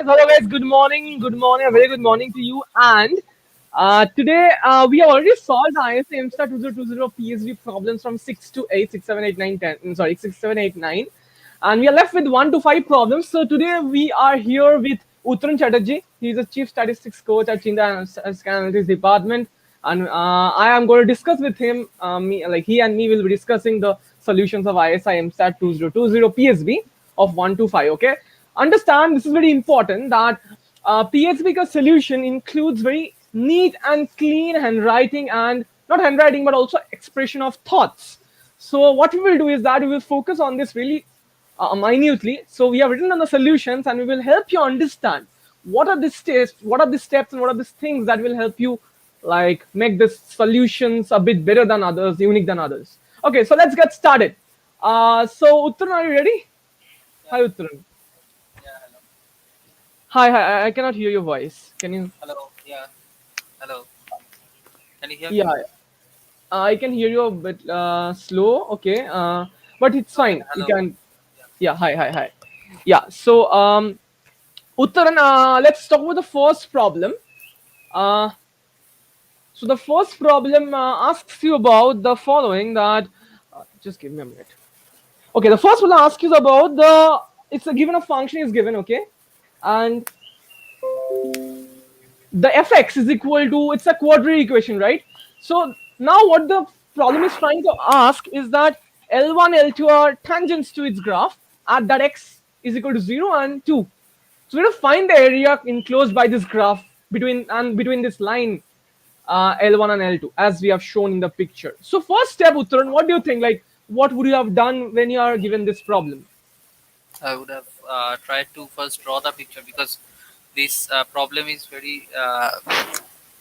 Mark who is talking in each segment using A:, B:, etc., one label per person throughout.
A: Hello guys. Good morning. Good morning. A very good morning to you. And today we have already solved the ISI MStat 2020 PSB problems from 6 to 8, 6, 7, 8, 9, 10. Sorry, 6, 7, 8, 9. And we are left with 1 to 5 problems. So today we are here with Uttaran Chatterjee. He is a chief statistics coach at Cheenta Analytics department. And I am going to discuss with him, he and me will be discussing the solutions of ISI MStat 2020 PSB of 1 to 5. Okay. Understand, this is very important, that PSB ka solution includes very neat and clean handwriting, and not handwriting but also expression of thoughts. So what we will do is that we will focus on this really minutely. So we have written down the solutions and we will help you understand what are the steps, and what are these things that will help you like make the solutions a bit better than others, unique than others. Okay, so let's get started. So Uttaran, are you ready? Hi Uttaran. Hi. I cannot hear your voice. Can you?
B: Hello. Yeah. Hello. Can you hear me?
A: Yeah, I can hear you a bit slow. Okay, but it's
B: Okay.
A: fine. You
B: Hello.
A: can.
B: Yeah.
A: Yeah. Hi. Yeah. So, Uttaran, let's talk about the first problem. Uh, so the first problem asks you about the following. That just give me a minute. Okay, the first one asks you about the. It's a given a function is given. Okay, and the fx is equal to, it's a quadratic equation, right? So now what the problem is trying to ask is that L1 L2 are tangents to its graph at that x is equal to 0 and 2. So we have to find the area enclosed by this graph between this line L1 and L2 as we have shown in the picture. So first step, Uttaran, what do you think, like what would you have done when you are given this problem?
B: I would have tried to first draw the picture because this problem is very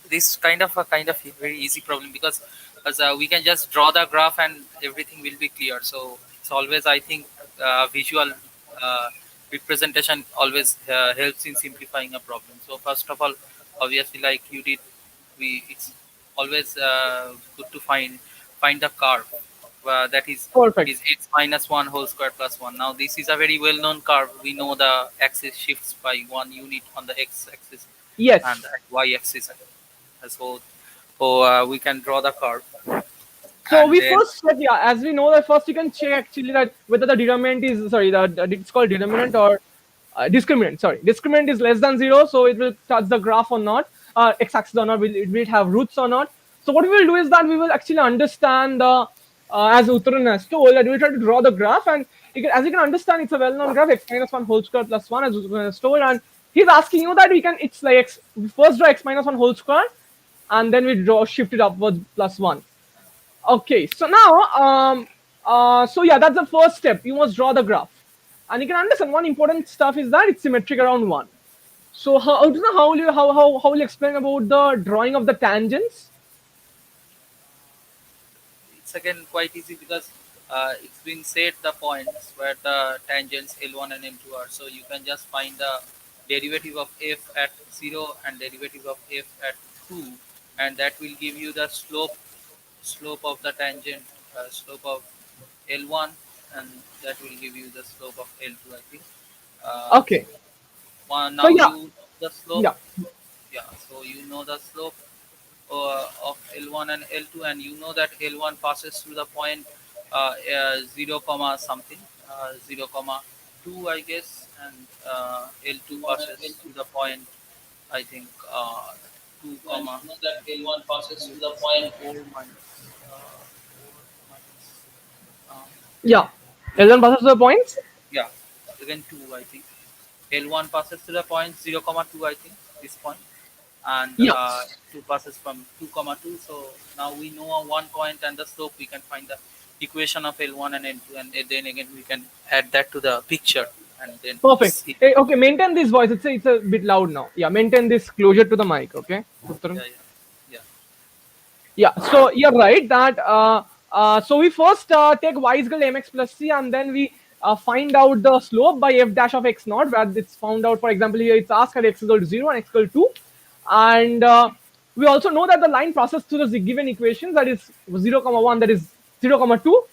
B: this kind of very easy problem because as we can just draw the graph and everything will be clear. So it's always, I think, visual uh, representation always helps in simplifying a problem. So first of all, obviously, like you did, we it's always good to find the curve that
A: Perfect.
B: is x minus 1 whole square plus 1. Now this is a very well known curve. We know the axis shifts by 1 unit on the x axis and
A: Yes.
B: the y axis. So we can draw the curve
A: So
B: and
A: we
B: then
A: first check, yeah, as we know that first you can check actually that whether the determinant is, sorry, it's called determinant or discriminant. Sorry, discriminant is less than 0, so it will touch the graph or not, x-axis or not, will it have roots or not. So what we will do is that we will actually understand the, as Uttaran has told, that we will try to draw the graph, and as you can understand, it's a well-known graph, x minus 1 whole square plus 1, as Uttaran has told, and he's asking you that it's like we first draw x minus 1 whole square, and then we shift it upwards plus 1. Okay, so now, so yeah, that's the first step. You must draw the graph, and you can understand one important stuff is that it's symmetric around 1. So how will you explain about the drawing of the tangents?
B: it's again quite easy because it's been set the points where the tangents L1 and L2 are. So you can just find the derivative of f at 0 and derivative of f at 2, and that will give you the slope of the tangent, slope of L1, and that will give you the slope of L2, I think. So
A: Okay, so
B: now
A: yeah,
B: you know the slope.
A: yeah,
B: Yeah, so you know the slope of L1 and L2, and you know that L1 passes through the point 0 comma something, 0 comma 2, I guess, and L2 passes through the point, I think, 2
A: and
B: comma
A: you know that L1 passes
B: 2
A: to the
B: is
A: point.
B: 4 minus 4 minus
A: Yeah, L1 passes to the points.
B: yeah, again 2, I think. L1 passes to the point 0 comma 2, I think, this point, and
A: Yeah,
B: 2 passes from 2 comma 2. So now we know on 1 point and the slope, we can find the equation of L1 and L2, and then again we can add that to the picture and then
A: perfect.
B: see.
A: Hey, okay, maintain this voice. It's a bit loud now. Yeah, maintain this closer to the mic. Okay, Uttaran.
B: Yeah, yeah, yeah.
A: Yeah, so you're right that so we first take y is equal to mx plus c, and then we find out the slope by f dash of x naught, where it's found out. For example, here it's asked at x is equal to 0 and x equal to 2, and we also know that the line processed through the given equations, that is 0 comma 1, that is 0 comma 2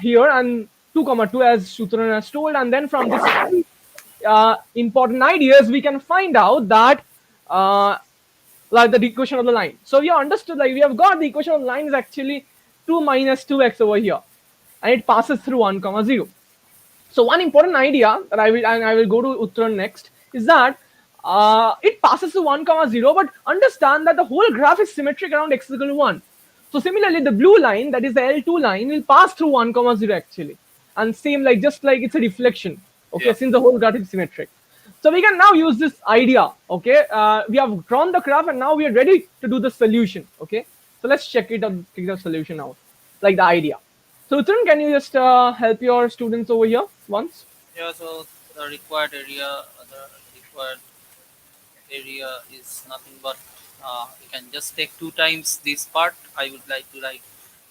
A: here, and 2 comma 2 as Sutran has told, and then from this important ideas, we can find out that uh, like the equation of the line. So we have understood, like we have got the equation of the line is actually 2 minus 2x over here, and it passes through 1 comma 0. So one important idea that I will go to Uttaran next is that it passes to 1 comma 0, but understand that the whole graph is symmetric around x is equal to 1. So similarly, the blue line, that is the L2 line, will pass through 1 comma 0 actually, and same like just like it's a reflection. Okay,
B: Yeah.
A: since the whole graph is symmetric. So we can now use this idea. Okay, we have drawn the graph and now we are ready to do the solution. Okay, so let's check it out, check the solution out, like the idea. So Uttaran, can you just help your students over here once?
B: Yeah. So the required area, the required area is nothing but you can just take two times this part. I would like to write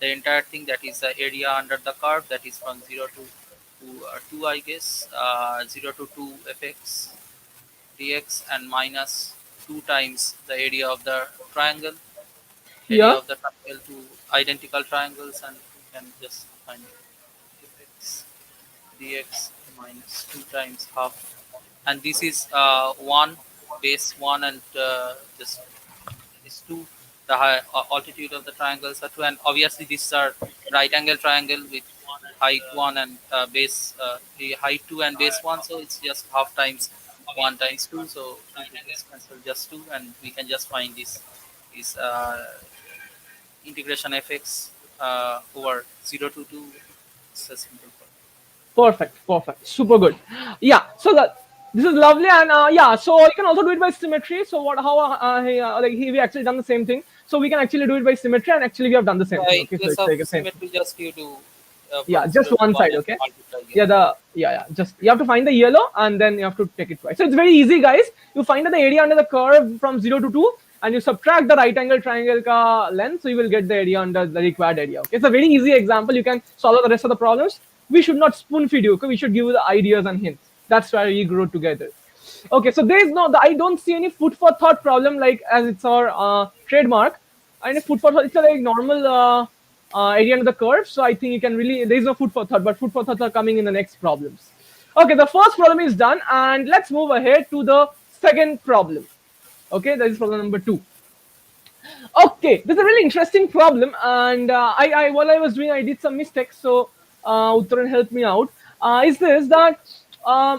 B: the entire thing, that is the area under the curve, that is from 0 to 2, I guess, 0 to 2 fx dx, and minus 2 times the area of the triangle, area
A: Yeah,
B: of the triangle, two identical triangles, and you can just find fx dx minus 2 times half, and this is 1 base 1, and just is 2. The altitude of the triangles are 2, and obviously these are right angle triangle with height 1 and base the height 2 and base 1, so it's just half times 1 times 2, so 2 to this cancel, just 2, and we can just find this is integration fx over 0 to 2. It's a simple problem.
A: perfect, perfect, super good. Yeah, so that this is lovely, and yeah, so you can also do it by symmetry. So what, how, like we actually done the same thing. So we can actually do it by symmetry, and actually we have done the same thing.
B: In
A: Okay, so
B: case
A: it's
B: of
A: like the same.
B: symmetry, just you do
A: Yeah,
B: from
A: just
B: 0 to
A: one
B: 1
A: side.
B: and
A: Okay.
B: multiply. Yeah.
A: Yeah, just you have to find the yellow and then you have to take it twice. So it's very easy, guys. You find the area under the curve from 0 to 2 and you subtract the right angle triangle ka length, so you will get the area under the required area. Okay, it's a very easy example. You can solve the rest of the problems. We should not spoon feed you. Okay, we should give you the ideas and hints. That's why we grow together. Okay, so there is no, I don't see any food for thought problem, like as it's our trademark. And food for thought, it's a like normal area under the curve. So I think you can really, there is no food for thought, but food for thoughts are coming in the next problems. Okay, the first problem is done, and let's move ahead to the second problem. Okay, that is problem number 2. Okay, this is a really interesting problem, and while I was doing, I did some mistakes. So Uttaran helped me out. Is this that?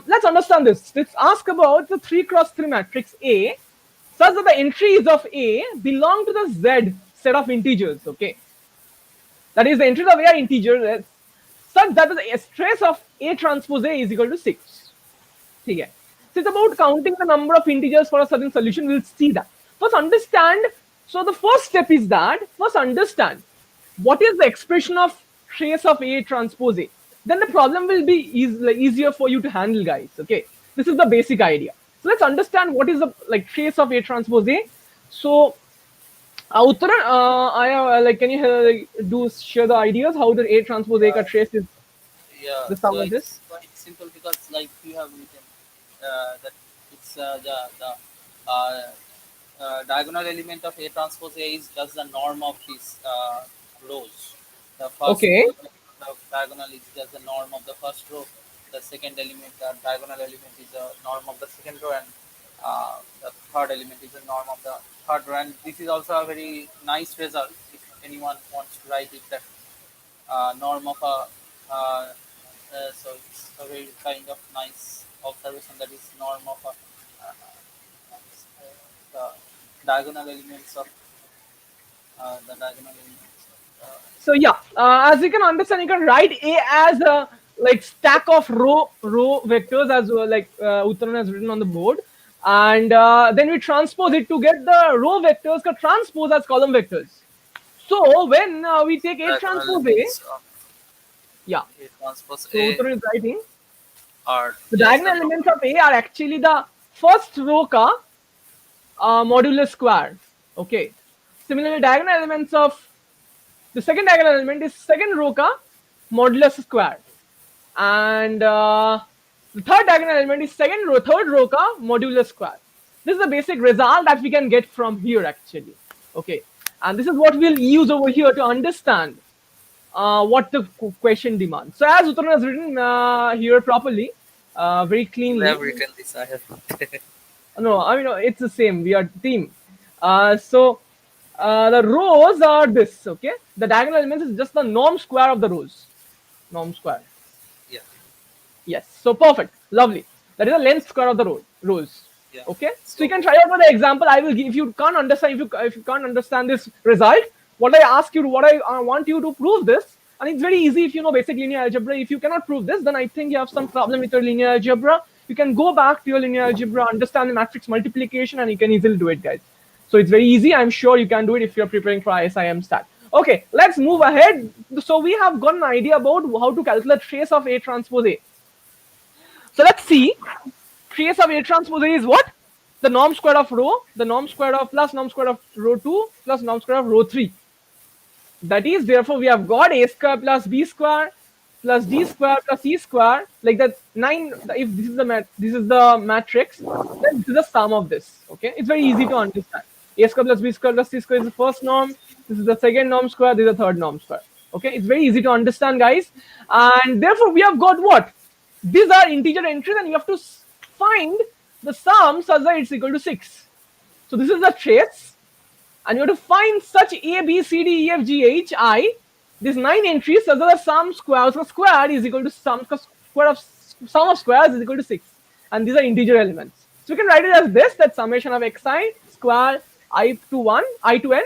A: Let's understand this. Let's ask about the 3 cross 3 matrix A, such that the entries of A belong to the Z set of integers. Okay, that is the entries of A are integers, such that the trace of A transpose A is equal to 6. ठीक है. So it's about counting the number of integers for a certain solution. We'll see that. First, understand. So the first step is that first understand what is the expression of trace of A transpose A. Then the problem will be easier for you to handle, guys. Okay, this is the basic idea. So let's understand what is the like trace of A transpose A. So Uttaran, I like, can you do share the ideas how the A transpose A ka
B: Yeah.
A: trace is
B: Yeah,
A: the sum
B: so
A: of this?
B: it's quite simple because like you have written that it's the diagonal element of A transpose A is just the norm of these rows. The first
A: Okay.
B: element of diagonal is just the norm of the first row. The second element, the diagonal element, is the norm of the second row, and the third element is the norm of the third row. And this is also a very nice result if anyone wants to write it. That norm of a so it's a very kind of nice observation, that is norm of a the diagonal elements of the diagonal elements of,
A: So yeah, as you can understand, you can write A as a like stack of row vectors, as like Uttaran has written on the board, and then we transpose it to get the row vectors transpose as column vectors. So when we take A
B: diagonal
A: transpose A,
B: elements of
A: yeah.
B: A transpose
A: So
B: A
A: Uttaran is writing
B: are
A: the
B: just the
A: diagonal
B: norm.
A: elements of A are actually the first row ka modulus square. Okay. Similarly, diagonal elements of the second diagonal element is second row ka modulus square, and the third diagonal element is third row ka modulus square. This is the basic result that we can get from here actually. Okay, and this is what we'll use over here to understand what the question demands. So as Uttaran has written here properly, very
B: You
A: cleanly.
B: have written this. I have not.
A: No, I mean it's the same. We are team. The rows are this. Okay, the diagonal elements is just the norm square of the rows. Norm square.
B: Yeah.
A: Yes. So perfect. Lovely. That is the length square of the rows.
B: Yeah.
A: Okay. So you
B: So
A: can try out with the example I will give. If you can't understand, if you can't understand this result, what I ask you, what I want you to prove this, and it's very easy if you know basic linear algebra. If you cannot prove this, then I think you have some problem with your linear algebra. You can go back to your linear algebra, understand the matrix multiplication, and you can easily do it, guys. So it's very easy. I'm sure you can do it if you're preparing for ISI MStat. Okay, let's move ahead. So we have got an idea about how to calculate trace of A transpose A. So let's see. Trace of A transpose A is what? The norm square of row, the norm square of plus norm square of row 2 plus norm square of row 3. That is, therefore, we have got A square plus B square plus D square plus E square, like that 9. If this is this is the matrix, then this is the sum of this. Okay, it's very easy to understand. A square plus B square plus C square is the first norm. This is the second norm square. This is the third norm square. Okay, it's very easy to understand, guys. And therefore, we have got what? These are integer entries, and you have to find the sum such that it's equal to 6. So this is the trace, and you have to find such A, B, C, D, E, F, G, H, I. These 9 entries such that the sum square, so square is equal to sum of squares is equal to 6, and these are integer elements. So we can write it as this: that summation of xi square I to 1, I to n,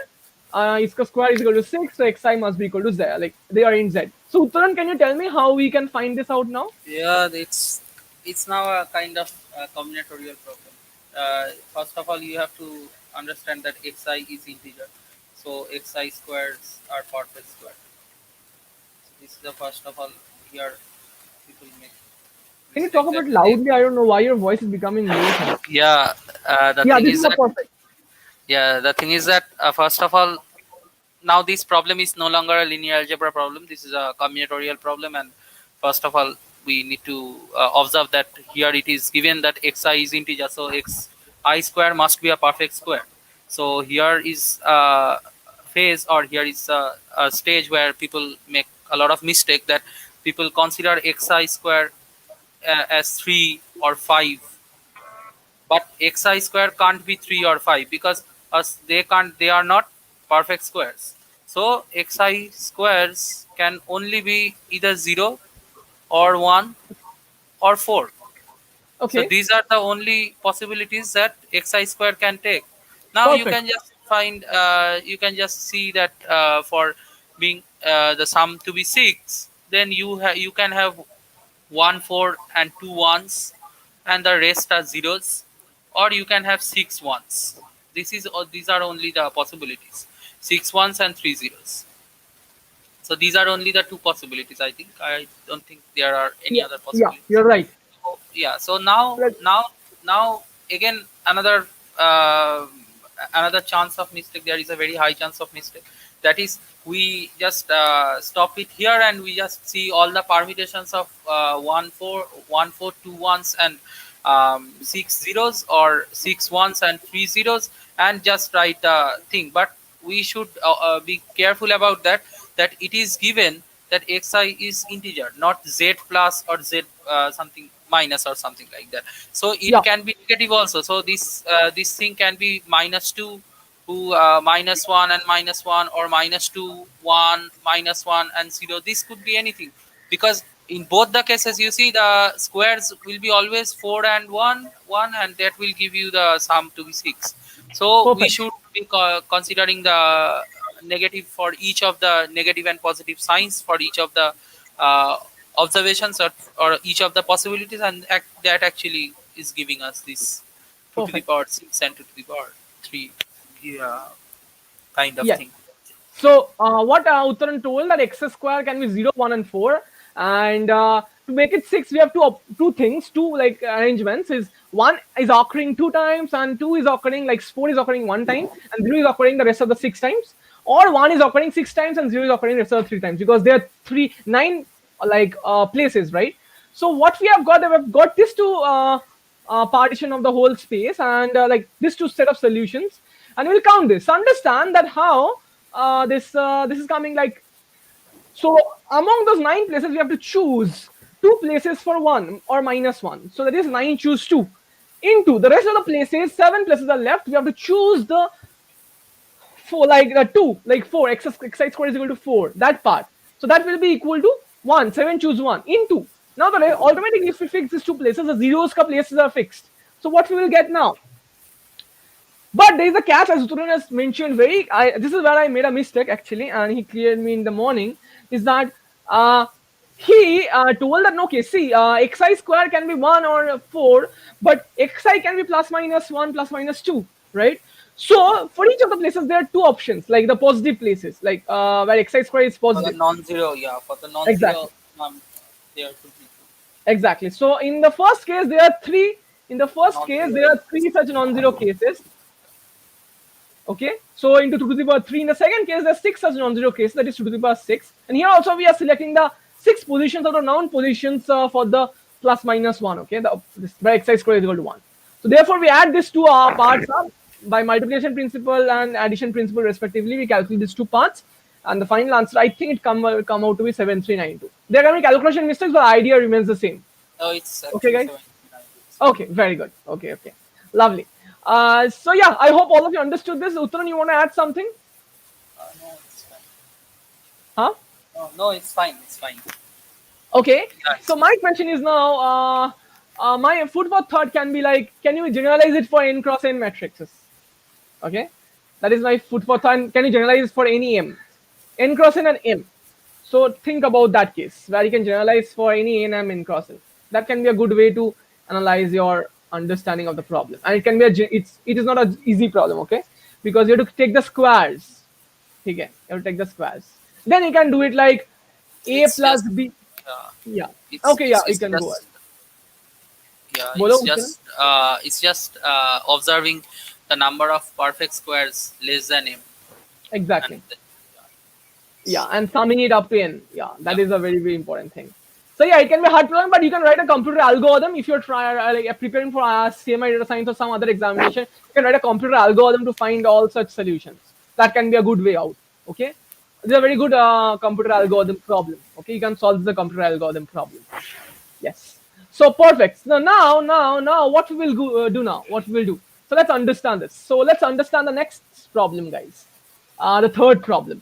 A: its square is equal to 6, so xi must be equal to z, like they are in z. So Uttaran, can you tell me how we can find this out now?
B: yeah, it's now a kind of combinatorial problem. First of all, you have to understand that xi is integer, so xi squares are perfect square. So this is the first of all here people make
A: Can you talk
B: mistake
A: a
B: that
A: bit loudly? I don't know why your voice is becoming low somehow.
B: yeah. The
A: Yeah,
B: thing
A: this is
B: is
A: a
B: that
A: perfect.
B: first of all, now this problem is no longer a linear algebra problem. This is a combinatorial problem, and first of all we need to observe that here it is given that xi is integer, so xi square must be a perfect square. So here is a phase, or here is a stage where people make a lot of mistake, that people consider xi square as 3 or 5, but xi square can't be 3 or 5 because they are not perfect squares. So xi squares can only be either 0 or 1 or 4. So
A: Okay,
B: these are the only possibilities that xi square can take. Now you
A: perfect.
B: can just find, you can just see that for being the sum to be 6, then you can have 1 4 and 2 ones, and the rest are zeros, or you can have 6 ones. These are only the possibilities: 6 ones and 3 zeros. So these are only the two possibilities. I don't think there are any
A: Yeah,
B: other
A: yeah,
B: possibilities.
A: you're right.
B: So, yeah, so now
A: Let-
B: now again another chance of mistake. There is a very high chance of mistake. That is, we just stop it here and we just see all the permutations of 1 4 1 4 2 ones and 6 zeros, or 6 ones and 3 zeros, and just write the thing. But we should be careful about that, that it is given that xi is integer, not z plus or z something minus or something like that. So it
A: yeah,
B: can be negative also. So this thing can be -2 to -1 and -1, or -2 1 -1 and 0. This could be anything, because in both the cases you see the squares will be always 4 and 1, and that will give you the sum to be 6. So we
A: perfect,
B: should be considering the negative for each of the negative and positive signs for each of the uh, observations, or each of the possibilities, and that actually is giving us this 2 to the
A: perfect.
B: power 6 and 2 to the power 3, yeah, kind of
A: Yes.
B: thing.
A: So what Uttaran told, that x square can be 0, 1, and 4, and to make it 6, we have two things, two like arrangements. Is one is occurring 2 times, and two is occurring, like 4 is occurring 1 time, and 0 is occurring the rest of the 6 times, or 1 is occurring 6 times and 0 is occurring the rest of the 3 times, because there are 9 like places, right? So what we have got, we've got this two partition of the whole space, and like this two set of solutions, and we'll count this. Understand that how this is coming, like, so among those 9 places we have to choose two places for 1 or -1. So that is 9 choose 2. Into the rest of the places, 7 places are left. We have to choose the 4, like 2, like 4, xi square is equal to 4, that part. So that will be equal to 1. 7 choose 1 into. Now the automatically, if we fix these two places, the zeros ka places are fixed. So what we will get now? But there is a catch, as Uttaran has mentioned. This is where I made a mistake actually, and he cleared me in the morning. Is that he told that, no, okay, see, xi square can be 1 or 4, but xi can be plus minus 1, plus minus 2, right? So for each of the places, there are two options, like the positive places, like where xi square is
B: For the
A: positive.
B: non-zero, yeah, for the non-zero,
A: Exactly,
B: there should be
A: exactly. So in the first case, there are three. In the first case,
B: non-zero
A: there are
B: elements.
A: three such non-zero cases. Okay, so into 2 to the power 3. In the second case, there's 6 as non-zero cases, that is 2 to the power 6. And here also we are selecting the 6 positions of the noun positions for the plus minus 1. Okay, where xi square is equal to 1. So therefore, we add these two parts up by multiplication principle and addition principle respectively. We calculate these two parts, and the final answer, I think, it come out to be 7392. There can be calculation mistakes, but the idea remains the same.
B: No, it's
A: Okay,
B: actually
A: guys.
B: 79.
A: Okay, very good. Okay, okay, lovely. So yeah, I hope all of you understood this. Uttaran, you want to add something?
B: No, it's fine.
A: Huh?
B: No, it's fine. It's fine.
A: Okay.
B: Yeah,
A: So
B: it's fine.
A: my question is now, my food for thought can be like, can you generalize it for n cross n matrices? Okay, that is my food for thought. Can you generalize it for any m, n cross n and m? So think about that case where you can generalize for any n m n cross n. That can be a good way to analyze your understanding of the problem, and it can be it is not an easy problem. Okay, because you have to take the squares. Okay, you have to take the squares. Then you can do it like a
B: It's
A: plus
B: just
A: b.
B: uh,
A: Yeah.
B: it's
A: Okay. Yeah,
B: it's
A: you
B: it's
A: can go ahead.
B: just yeah,
A: Bolo, Uttaran.
B: it's just observing the number of perfect squares less than m, and
A: Exactly.
B: then,
A: Yeah, and summing it up to n. Yeah,
B: yeah,
A: that is a very, very important thing. So yeah, it can be hard problem, but you can write a computer algorithm if you're trying like preparing for CMI data science or some other examination. You can write a computer algorithm to find all such solutions. That can be a good way out. Okay, this is a very good computer algorithm problem. Okay, you can solve the computer algorithm problem. Yes. So perfect. Now, what we will do now? What we will do? So let's understand this. So let's understand the next problem, guys. The third problem.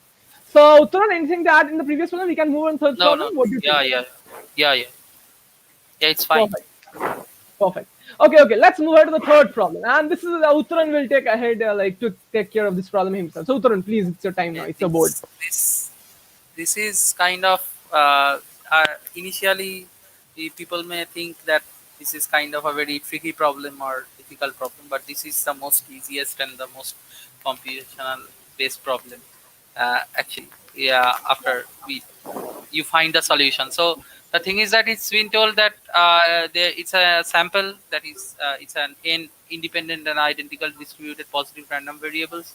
A: So, Uttaran, anything to add in the previous problem? We can move on to third
B: no,
A: problem.
B: no,
A: What do you think?
B: yeah, yeah, yeah, yeah, yeah, it's fine.
A: Perfect. Perfect. Okay, okay. Let's move on to the third problem. And this is Uttaran will take ahead, like to take care of this problem himself. So, Uttaran, please, it's your time now.
B: Okay,
A: It's your board.
B: this is kind of initially the people may think that this is kind of a very tricky problem or difficult problem, but this is the most easiest and the most computational based problem. Actually, yeah, after we you find the solution. So the thing is that it's been told that it's a sample that is it's an n independent and identical distributed positive random variables,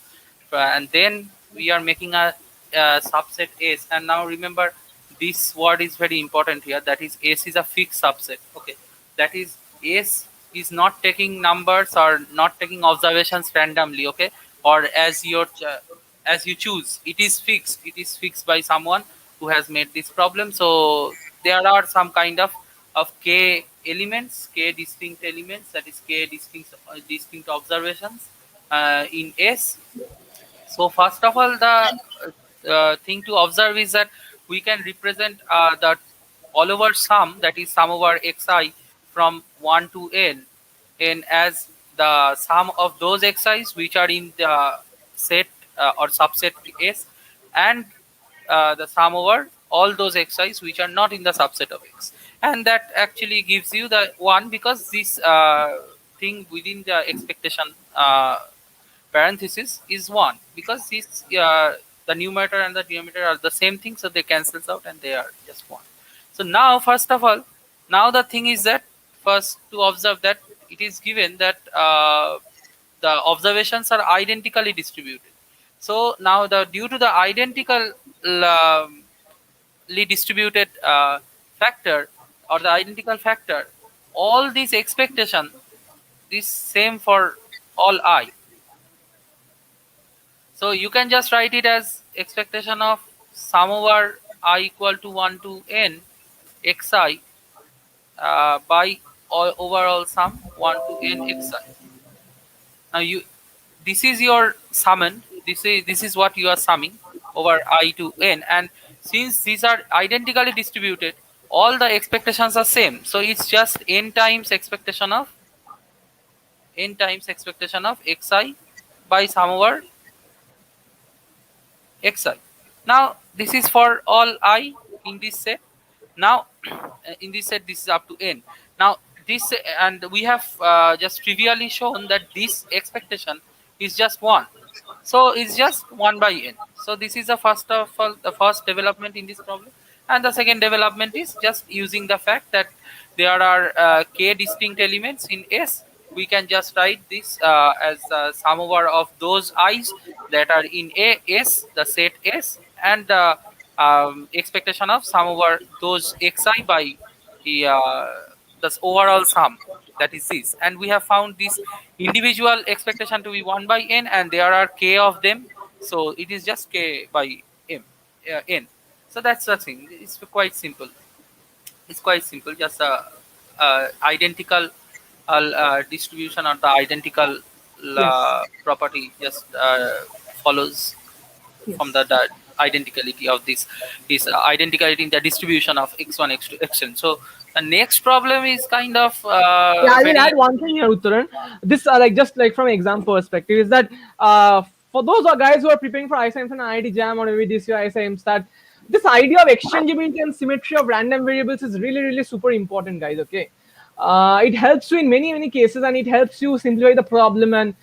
B: and then we are making a subset S. And now remember, this word is very important here. That is, S is a fixed subset. Okay, that is, S is not taking numbers or not taking observations randomly. Okay, or as you choose. It is fixed. It is fixed by someone who has made this problem. So there are some kind of k elements, k distinct elements. That is k distinct observations in S. So first of all, the thing to observe is that we can represent the all over sum, that is sum over xi from 1 to n as the sum of those xi's which are in the set or subset S, and the sum over all those xi's which are not in the subset of x, and that actually gives you the one, because this thing within the expectation parenthesis is 1, because this the numerator and the denominator are the same thing, so they cancels out and they are just 1. So now first of all, now the thing is that first to observe that it is given that the observations are identically distributed. So now the due to the identical um, distributed factor, or the identical factor, all these expectation is same for all I. So you can just write it as expectation of sum over I equal to 1 to n xi by overall sum 1 to n xi. Now you, this is your summand. This is what you are summing over I to n, and since these are identically distributed, all the expectations are same. So it's just n times expectation of xi by sum over xi. Now this is for all I in this set. Now in this set this is up to n. Now this, and we have just trivially shown that this expectation is just 1, so it's just 1 by n. So this is the first of all, the first development in this problem. And the second development is just using the fact that there are k distinct elements in S. We can just write this as sum over of those i's that are in a S, the set S, and the expectation of sum over those xi by the this overall sum, that is this. And we have found this individual expectation to be 1 by n, and there are k of them, so it is just k by n. So that's the thing. It's quite simple. It's quite simple. Just a identical distribution, or the identical
A: Yes.
B: property just follows from
A: Yes.
B: the identicality of this identicality in the distribution of x1 x2 xn. So the next problem is kind of
A: Yeah, I will
B: very.
A: add one thing here, Uttaran. This, like, just like from exam perspective, is that for those guys who are preparing for ISI and IIT Jam, or maybe this year ISI MStat, this idea of exchangeability and symmetry of random variables is really, really super important, guys. Okay, it helps you in many cases, and it helps you simplify the problem. And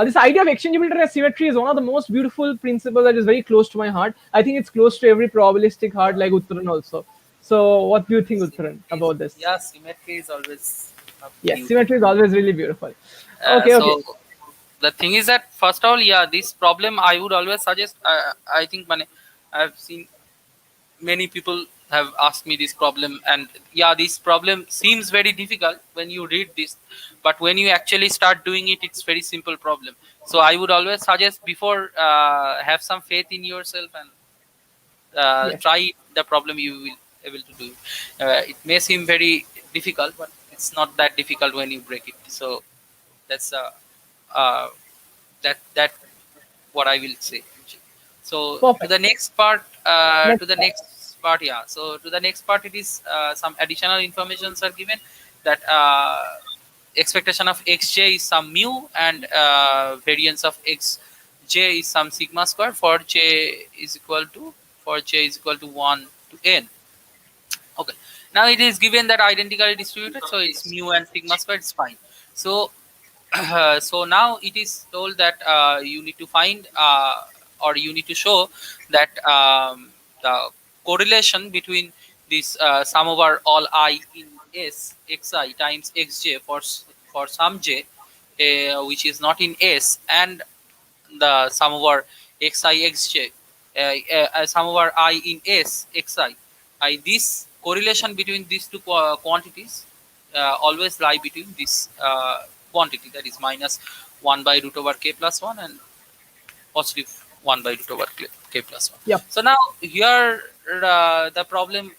A: this idea of exchangeability and symmetry is one of the most beautiful principles that is very close to my heart. I think it's close to every probabilistic heart, like Uttaran also. So, what do you think, Uttaran, about this?
B: Yeah, symmetry is always
A: Yes,
B: beauty.
A: symmetry is always really beautiful. Okay, okay.
B: So the thing is that, first of all, yeah, this problem I would always suggest. I think I've seen many people have asked me this problem, and yeah, this problem seems very difficult when you read this, but when you actually start doing it, it's very simple problem. So I would always suggest, before, have some faith in yourself and
A: Yes,
B: try the problem, you will able to do it. It may seem very difficult, but it's not that difficult when you break it. So that's uh, that what I will say. So to
A: perfect.
B: the next part,
A: Next part.
B: yeah. So to the next part, it is some additional informations are given, that expectation of xj is some mu, and variance of xj is some sigma square for j is equal to, 1 to n. Okay. Now it is given that identically distributed, so it's mu and sigma square. It's fine. So so now it is told that you need to find, or you need to show that the correlation between this sum over all I in S xi times xj for some j, which is not in S, and the sum over xi xj, sum over I in S xi. This correlation between these two quantities always lie between this quantity, that is minus 1 by root over k plus 1, and positive 1 by root over k plus 1.
A: Yep.
B: So now here, the problem,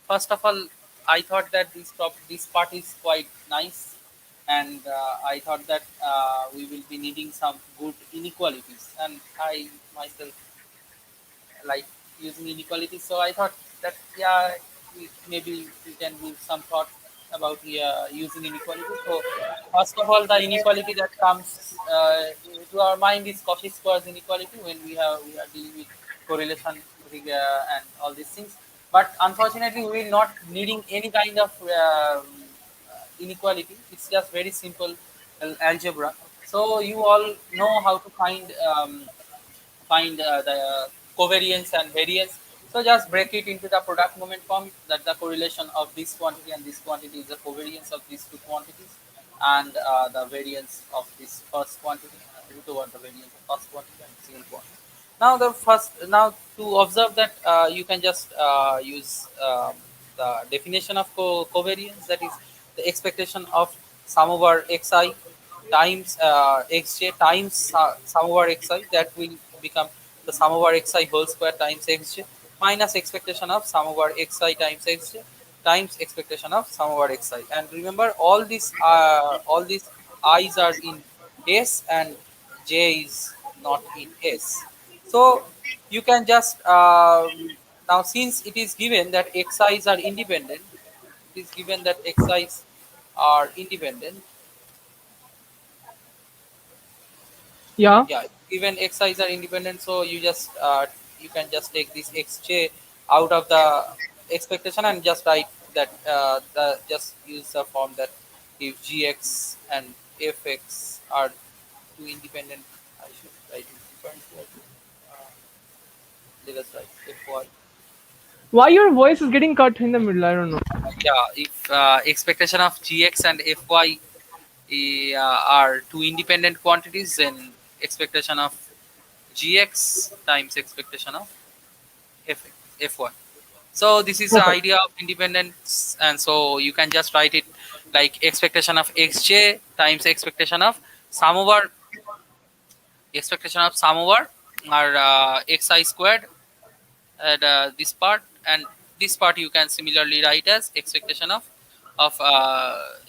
B: first of all, I thought that this part is quite nice, and I thought that we will be needing some good inequalities, and I myself like using inequalities. So I thought that, yeah, maybe we can give some thought about using inequality. So first of all, the inequality that comes to our mind is Cauchy squares inequality, when we are dealing with correlation and all these things. But unfortunately, we will not needing any kind of inequality. It's just very simple algebra. So you all know how to find the covariance and variance. So just break it into the product moment form, that the correlation of this quantity and this quantity is the covariance of these two quantities, and the variance of this first quantity, root over the variance of first quantity and second quantity. Now now to observe that, you can just use the definition of covariance, that is the expectation of sum over xi times xj times sum over xi, that will become the sum over xi whole square times xj, minus expectation of sum over xi times xj, times expectation of sum over xi. And remember, all these i's are in s and j is not in s. So you can just now, since it is given that xi's are independent, it is given that xi's are independent.
A: Yeah.
B: Yeah, even xi's are independent, so you can just take this xj out of the expectation and just write that the just use the form that if gx and fx are two independent. I should write it differently. uh, Let us write fy.
A: Why your voice is getting cut in the middle? I don't know.
B: Yeah, if expectation of gx and fy are two independent quantities, then expectation of gx times expectation of f f1. So this is the
A: Perfect.
B: idea of independence, and so you can just write it like expectation of xj times expectation of sum over or xi squared at this part, and this part you can similarly write as expectation of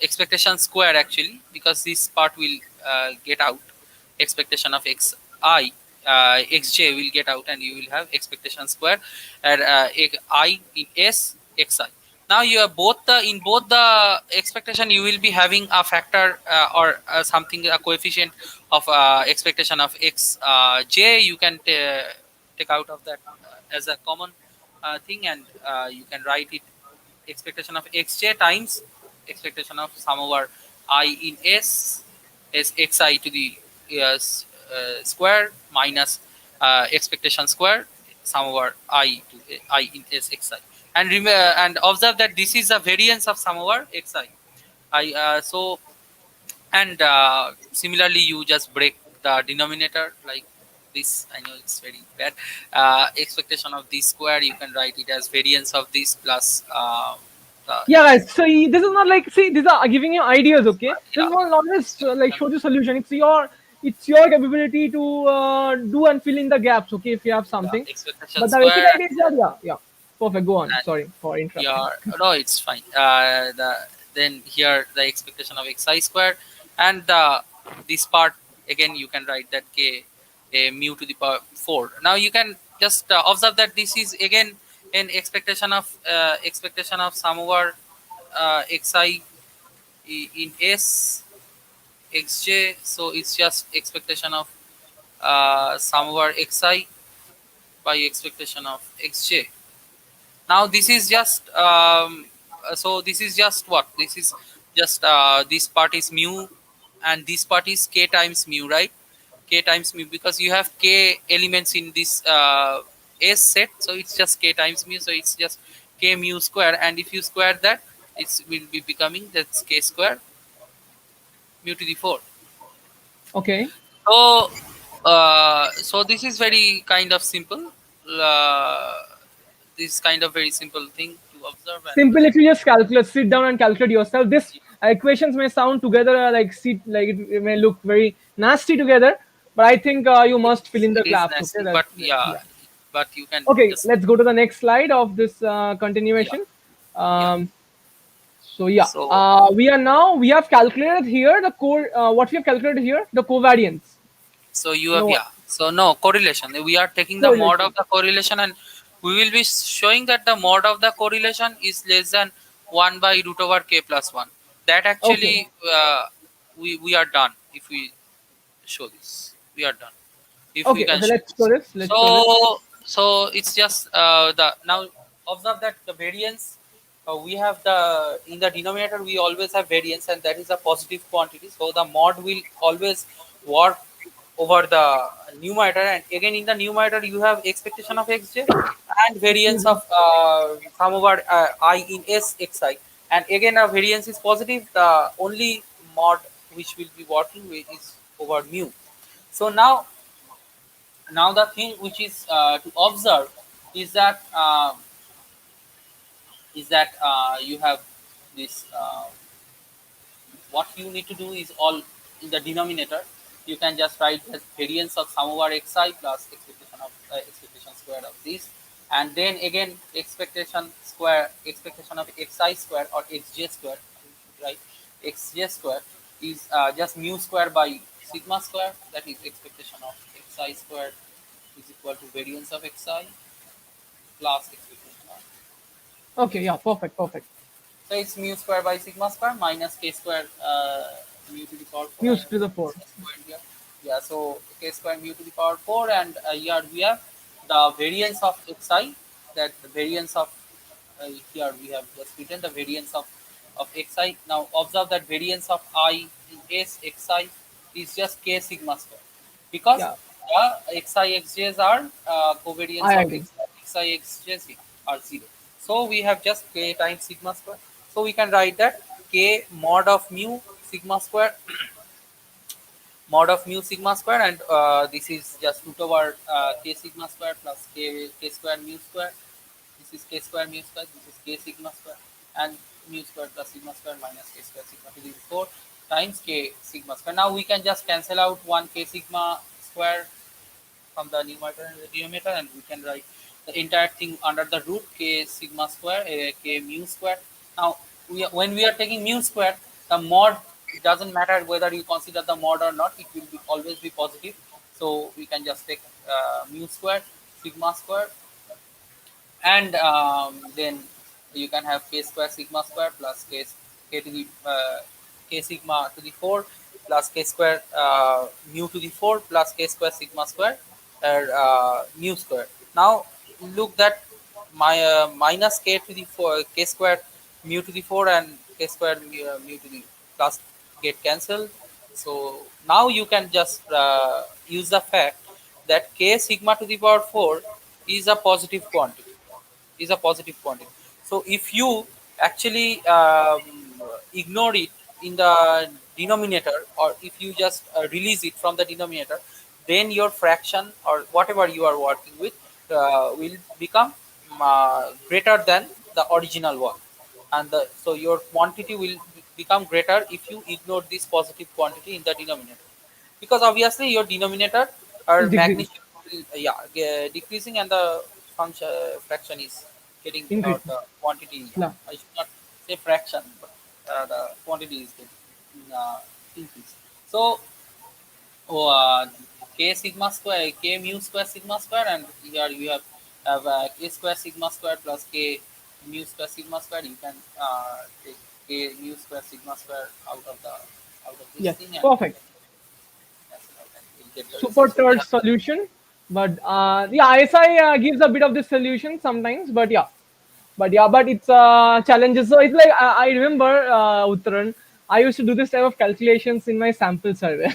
B: expectation square actually, because this part will get out expectation of xi, xj will get out, and you will have expectation square at I in s xi. Now you have both the in both the expectation you will be having a factor or something, a coefficient of expectation of x j. You can take out of that as a common thing, and you can write it expectation of xj times expectation of sum over I in s is xi to the square minus expectation square sum over I to I in s xi. And and observe that this is a variance of sum over xi. I so and similarly you just break the denominator like this. I know it's very bad. Expectation of this square, you can write it as variance of this plus
A: Yeah, guys. So this is not like, see, these are giving you ideas. Okay, this is
B: yeah,
A: not just like
B: expectation,
A: show the solution. It's your capability to do and fill in the gaps. Okay, if you have
B: yeah,
A: something,
B: expectation
A: but the basic
B: square.
A: idea is that, yeah, yeah. Perfect. Go on.
B: And
A: Sorry for interrupting.
B: your no, it's fine. Then here the expectation of xi square, and this part again you can write that k mu to the power 4. Now you can just observe that this is again an expectation of sum over xi in s xj. So it's just expectation of sum over xi by expectation of xj. Now this is just so this is just what this is just this part is mu, and this part is k times mu, right? K times mu, because you have k elements in this s set, so it's just k times mu, so it's just k mu square, and if you square that, it will be becoming that's k square mu to the 4.
A: Okay.
B: So so this is very kind of simple. uh, this is kind of very simple thing to observe. And
A: Simple if you just calculate, sit down and calculate yourself. This equations may sound together like it may look very nasty together, but I think you must fill in the
B: it is
A: gaps. Okay,
B: nasty, but yeah,
A: yeah.
B: but you can
A: Okay,
B: just
A: let's go to the next slide of this
B: yeah,
A: continuation.
B: yeah.
A: Um, so yeah,
B: So
A: we have calculated here the core. What we have calculated here, the covariance.
B: so you
A: You
B: have,
A: know what?
B: yeah. So no correlation. We are taking the mod of
A: Correlation.
B: the correlation, and we will be showing that the mod of the correlation is less than 1/√k+1. That
A: Okay.
B: actually we are done if we show this. We are done if we
A: Okay.
B: can
A: Okay.
B: show
A: Let's show
B: this.
A: this. Let's show this.
B: So it's just the now observe that the variance we have the in the denominator we always have variance, and that is a positive quantity, so the mod will always work over the numerator, and again in the numerator you have expectation of xj and variance
A: Excuse
B: of
A: me.
B: sum over I in s xi, and again our variance is positive. The only mod which will be working with is over mu. So now the thing which is to observe is that you have this what you need to do is all in the denominator you can just write as variance of sum over xi plus expectation square of this. and then again expectation of xi square or xj square, right? Xj square is just mu square by sigma square, that is expectation of xi square is equal to variance of xi plus expectation of
A: Okay,
B: xi.
A: yeah, perfect, perfect.
B: So it's mu square by sigma square minus k square mu to the power 4
A: News
B: and
A: to the four.
B: squared here. Yeah, so k square mu to the power 4, and here we have the variance of xi, that the variance of here we have just written the variance of xi. Now observe that variance of I in s xi is just k sigma square, because
A: Yeah,
B: xi xj's are covariance
A: I
B: of
A: agree.
B: xi xj's are 0. So we have just k times sigma square. So we can write that k mod of mu sigma square, mod of mu sigma square, and this is just root over k sigma square plus k square mu square. This is k square mu square, this is k sigma square, and mu square plus sigma square minus k square sigma to the 4 times k sigma square. Now we can just cancel out one k sigma square from the numerator and the denominator, and we can write the entire thing under the root k sigma square, k mu square. Now when we are taking mu square, the mod, it doesn't matter whether you consider the mod or not, it will be always be positive. So we can just take mu square sigma square, and then you can have k square sigma square plus k to the k sigma to the 4 plus k square mu to the 4 plus k square sigma square mu square. Now look that my minus k to the 4 k square mu to the 4 and k square mu to the plus get cancelled. So now you can just use the fact that k sigma to the power 4 is a positive quantity, is a positive quantity. So if you actually ignore it in the denominator, or if you just release it from the denominator, then your fraction or whatever you are working with will become greater than the original one, and so your quantity will become greater if you ignore this positive quantity in the denominator, because obviously your denominator or
A: It's decreasing,
B: magnitude will decreasing, and the function fraction is getting, or
A: increasing.
B: the quantity,
A: Yeah.
B: I should not say fraction, but the quantity is getting increased. So k sigma square, k mu square sigma square, and here you have k square sigma square plus k mu square sigma square. You can take k mu square sigma square out of this
A: Yes,
B: thing, and you
A: perfect.
B: can cancel out, and you'll get the
A: Super
B: result. So we
A: third
B: have
A: solution. But yeah, ISI gives a bit of this solution sometimes. But it's challenges. So it's like I remember Uttaran. I used to do this type of calculations in my sample survey.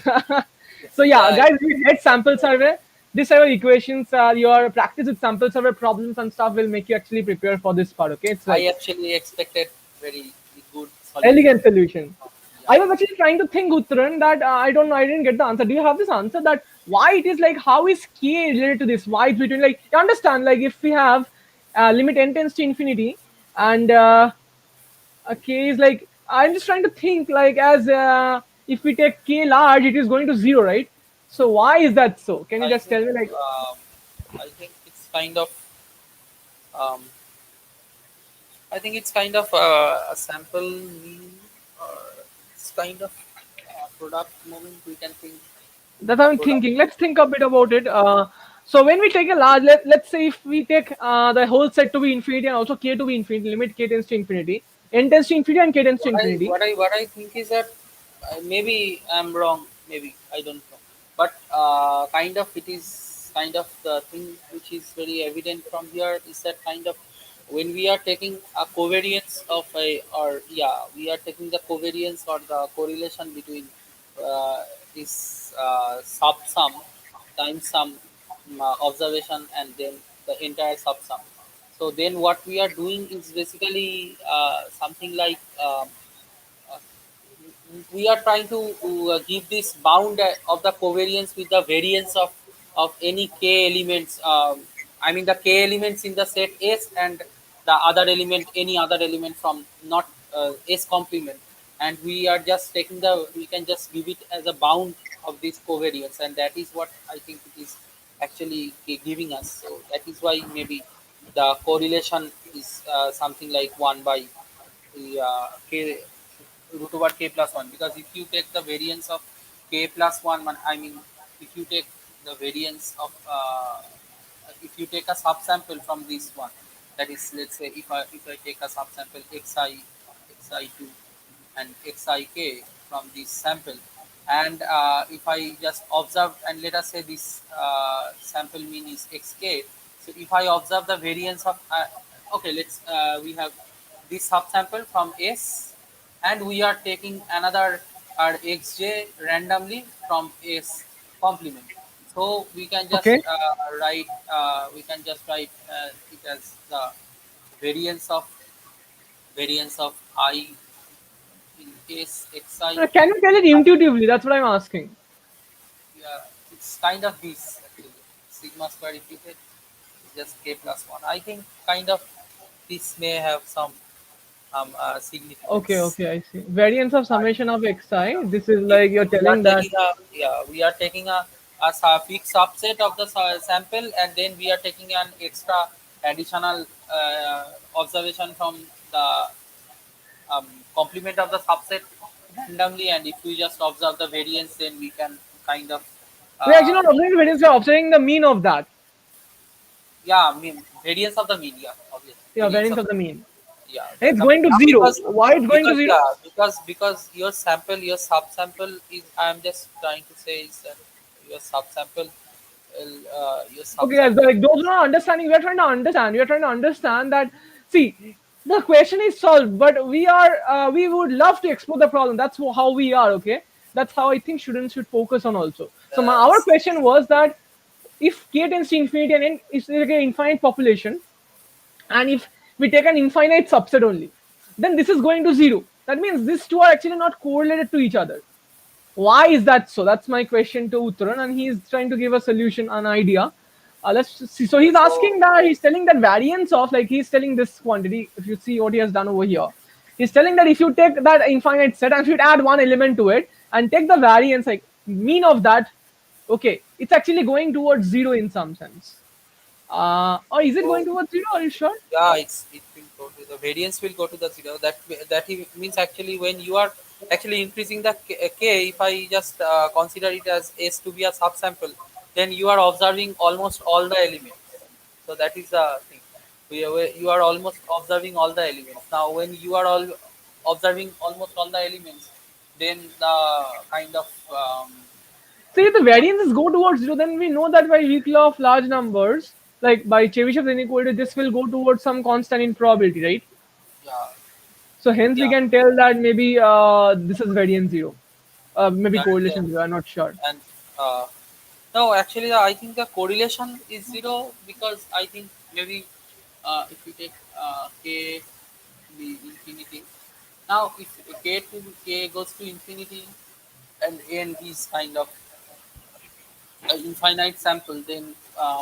A: So yeah,
B: yeah,
A: guys, we get sample survey. This type of equations, your practice with sample survey problems and stuff will make you actually prepare for this part. Okay, it's like
B: I actually expected very good solution.
A: elegant solution.
B: Yeah,
A: I was actually trying to think, Uttaran, that I don't know, I didn't get the answer. Do you have this answer that why it is like, how is k related to this? Why it's between, like, you understand, like, if we have limit n tends to infinity and k is like, I'm just trying to think, like, as if we take k large, it is going to zero, right? So why is that so? Can you
B: I
A: just
B: think
A: tell me, like,
B: um, I think it's kind of um, I think it's kind of a sample mean, or it's kind of product moment. We can think
A: that
B: a
A: I'm
B: product.
A: thinking. Let's think a bit about it. So when we take a large, let's say if we take the whole set to be infinity and also k to be infinity, limit k tends to infinity, n tends to infinity and k tends to infinity.
B: What I think is that maybe I'm wrong. Maybe I don't know, but kind of it is kind of the thing which is very evident from here is that kind of when we are taking a covariance of a, or yeah, we are taking the covariance or the correlation between this sub sum times some observation, and then the entire sub sum. So then what we are doing is basically something like uh, we are trying to give this bound of the covariance with the variance of any k elements. I mean the k elements in the set S, and the other element, any other element from not S complement, and we are just taking the, we can just give it as a bound of this covariance, and that is what I think it is actually giving us. So that is why maybe. the correlation is something like 1 by k root over k plus 1, because if you take the variance of k plus 1, I mean, if you take the variance of if you take a subsample from this one, that is, let's say, if I take a subsample xi2 and xik from this sample, and if I just observe, and let us say this sample mean is xk, so if I observe the variance of okay, let's we have this subsample from S, and we are taking another xj randomly from S complement. So
A: Okay.
B: we can just write it as the variance of I in S xi.
A: Can you tell it intuitively? That's what I'm asking.
B: Yeah, it's kind of this actually. Sigma square, if you take just k plus 1. I think kind of this may have some
A: Okay,
B: significance.
A: okay, I see. Variance of
B: I,
A: summation of xi.
B: yeah.
A: This is
B: If
A: like you're
B: we are
A: telling that.
B: taking a yeah, we are taking a fixed subset of the sample, and then we are taking an extra additional observation from the um, complement of the subset randomly, and if we just observe the variance, then we can kind of
A: We're actually
B: uh,
A: not observing the variance, we're observing the mean of that.
B: yeah, I mean, variance of the mean, yeah, obviously
A: Yeah,
B: variance
A: variance
B: of
A: of
B: the
A: the
B: mean.
A: mean.
B: Yeah,
A: And
B: that's
A: it's
B: the
A: going to
B: now
A: zero. Why it's going to zero?
B: because your sample, your subsample is, I'm just trying to say is that your subsample your
A: Okay, guys,
B: subsample
A: like those who are not understanding, we are trying to understand. We are trying to understand that. See, the question is solved, but we would love to explore the problem. That's how we are. Okay, that's how I think students should focus on also. So our
B: yes,
A: question was that if k tends to infinity and n is like an infinite population, and if we take an infinite subset only, then this is going to zero. That means these two are actually not correlated to each other. Why is that so? That's my question to Uttaran, and he's trying to give a solution, an idea. Let's see. So he's
B: so
A: asking that he's telling that variance of, like, he's telling this quantity. If you see what he has done over here, he's telling that if you take that infinite set and if you add one element to it and take the variance, like mean of that, okay, it's actually going towards zero in some sense. Or is it going
B: so
A: towards zero? Are you sure?
B: yeah, it will go to the variance will go to the zero. Means actually when you are actually increasing the k, if I just consider it as S to be a subsample, then you are observing almost all the elements. So that is the thing. You are almost observing all the elements. Now, when you are all observing almost all the elements, then the kind of
A: So if the
B: what
A: variances go towards zero, then we know that by weak law of large numbers, like by Chebyshev's inequality, this will go towards some constant in probability, right?
B: yeah,
A: So hence we
B: yeah,
A: can tell that maybe this is variance zero, maybe
B: and
A: correlation zero. I'm not sure.
B: and uh, no, actually, I think the correlation is zero, because I think maybe if you take k be infinity. Now, if k goes to infinity and n is kind of infinite sample, then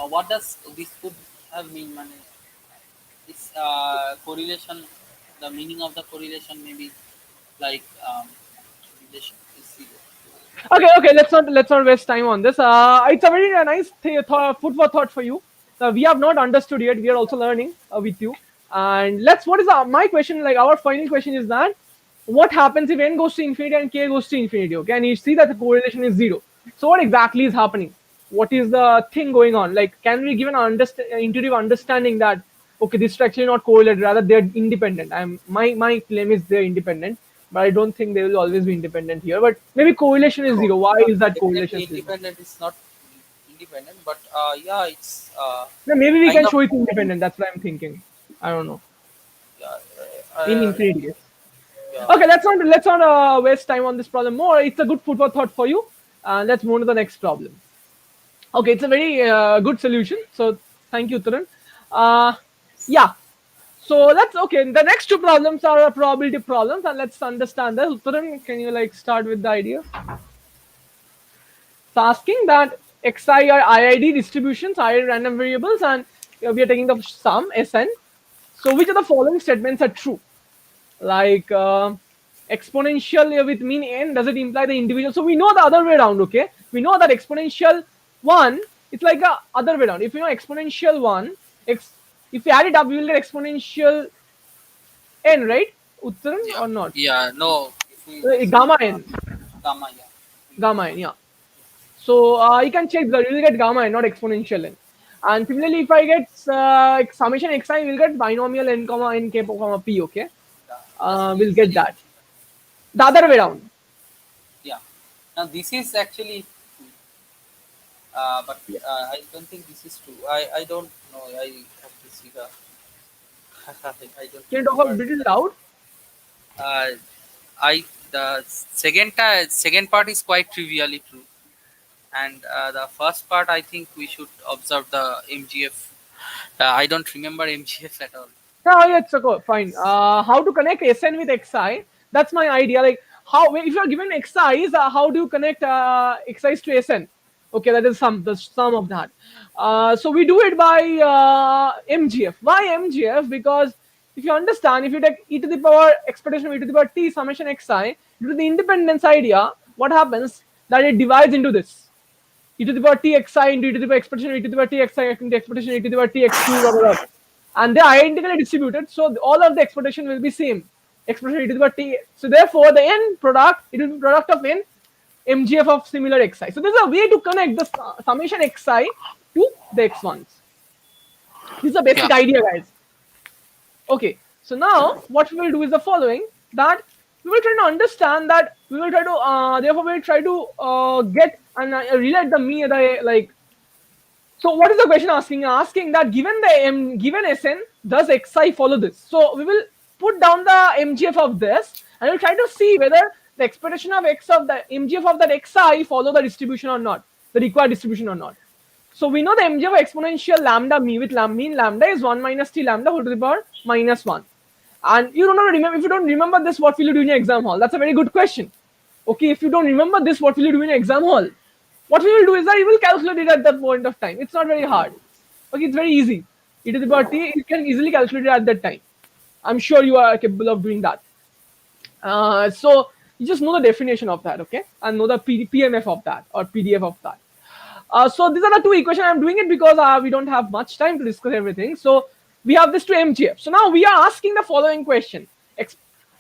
B: what does this could have mean? Man, this correlation, the meaning of the correlation may be like relation is zero.
A: Okay, okay. Let's not waste time on this. It's a very nice food for thought for you. We have not understood yet. We are also learning with you. And let's. What is my question? Like our final question is that what happens if n goes to infinity and k goes to infinity? Okay, and you see that the correlation is zero. So what exactly is happening? What is the thing going on? Like, can we give an intuitive understanding that okay, this is actually not correlated, rather they're independent. My claim is they're independent, but I don't think they will always be independent here. But maybe correlation is
B: No,
A: zero. Why is that correlation
B: definitely
A: zero?
B: independent is not independent, but yeah, it's
A: No, maybe we
B: kind
A: can
B: of
A: show it independent. That's what I'm thinking. I don't know.
B: yeah,
A: In infinity case.
B: yeah.
A: Okay, let's not waste time on this problem more. It's a good food for thought for you. Let's move on to the next problem. Okay, it's a very good solution. So thank you, Uttaran. Uh, yeah. So let's okay. The next two problems are probability problems, and let's understand that. Uttaran, can you like start with the idea? It's asking that xi are IID distributions, I random variables, and we are taking the sum Sn. So which of the following statements are true? Like exponential with mean n, does it imply the individual? So we know the other way around. Okay, we know that exponential one, it's like a other way around. If you know exponential one, x If we add it up, we will get exponential n, right? Uttaran
B: Yeah.
A: or not?
B: Yeah. No. If we see
A: Gamma n.
B: gamma, yeah.
A: Gamma n, yeah. So you can check that you will get gamma n, not exponential n. And similarly, if I get summation xi, we will get binomial n comma n k comma p. Okay,
B: Yeah. Just
A: we'll
B: please
A: get
B: select.
A: that. The other way around.
B: Yeah. Now this is actually, but
A: Yeah.
B: I don't think this is true. I don't know. I have to see the. I don't
A: Can you talk a
B: remember.
A: little loud?
B: Uh, I the second part is quite trivially true, and the first part I think we should observe the MGF. I don't remember MGF at all.
A: No, yeah, it's okay, fine. How to connect Sn with Xi? That's my idea. Like how if you're given Xi's, how do you connect Xi's to Sn? Okay, that is the sum of that. So we do it by MGF. Why MGF? Because if you understand, if you take e to the power expectation of e to the power t summation xi, due to the independence idea, what happens that it divides into this e to the power t xi into e to the power expression e to the power t xi into expression e to the power t x2 blah, blah, blah. And they're identically distributed, so all of the expression will be same expression e to the power t. So therefore, the n product it will be product of n mgf of similar xi. So there's a way to connect the summation xi to the x1s. This is the
B: Yeah.
A: basic idea, guys. Okay, so now what we will do is the following: that we will try to understand that we will try to therefore we will try to get and relate the me the like. So what is the question asking? Asking that given the given Sn, does xi follow this? So we will put down the mgf of this and we'll try to see whether the expectation of x of the mgf of that xi follow the distribution or not, the required distribution or not. So we know the mgf of exponential lambda me with mean lambda is 1 minus t lambda whole to the power minus 1. And you don't know, remember, if you don't remember this, what will you do in your exam hall? That's a very good question. Okay, if you don't remember this, what will you do in your exam hall? What we will do is that you will calculate it at that point of time. It's not very hard. Okay, it's very easy. E to the power t, you can easily calculate it at that time. I'm sure you are capable of doing that. So you just know the definition of that, okay, and know the PMF of that or PDF of that. So these are the two equations. I'm doing it because we don't have much time to discuss everything. So we have this to MGF. So now we are asking the following question.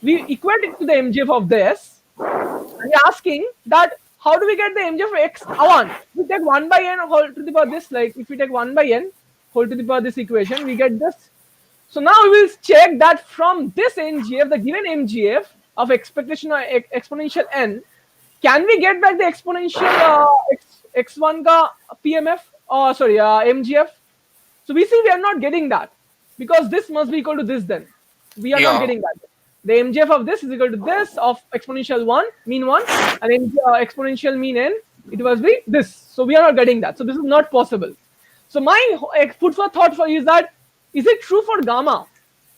A: We equate it to the MGF of this. And we're asking that how do we get the MGF of x1? We take 1 by n whole to the power this. Like if we take 1 by n whole to the power this equation, we get this. So now we will check that from this MGF, the given MGF of expectation of exponential n, can we get back the exponential x1 ka PMF or sorry MGF? So we see we are not getting that because this must be equal to this. Then we are not
B: Yeah.
A: getting that. The MGF of this is equal to this of exponential 1 mean 1 and exponential mean n. It must be this. So we are not getting that. So this is not possible. So my food for thought for you is that is it true for gamma?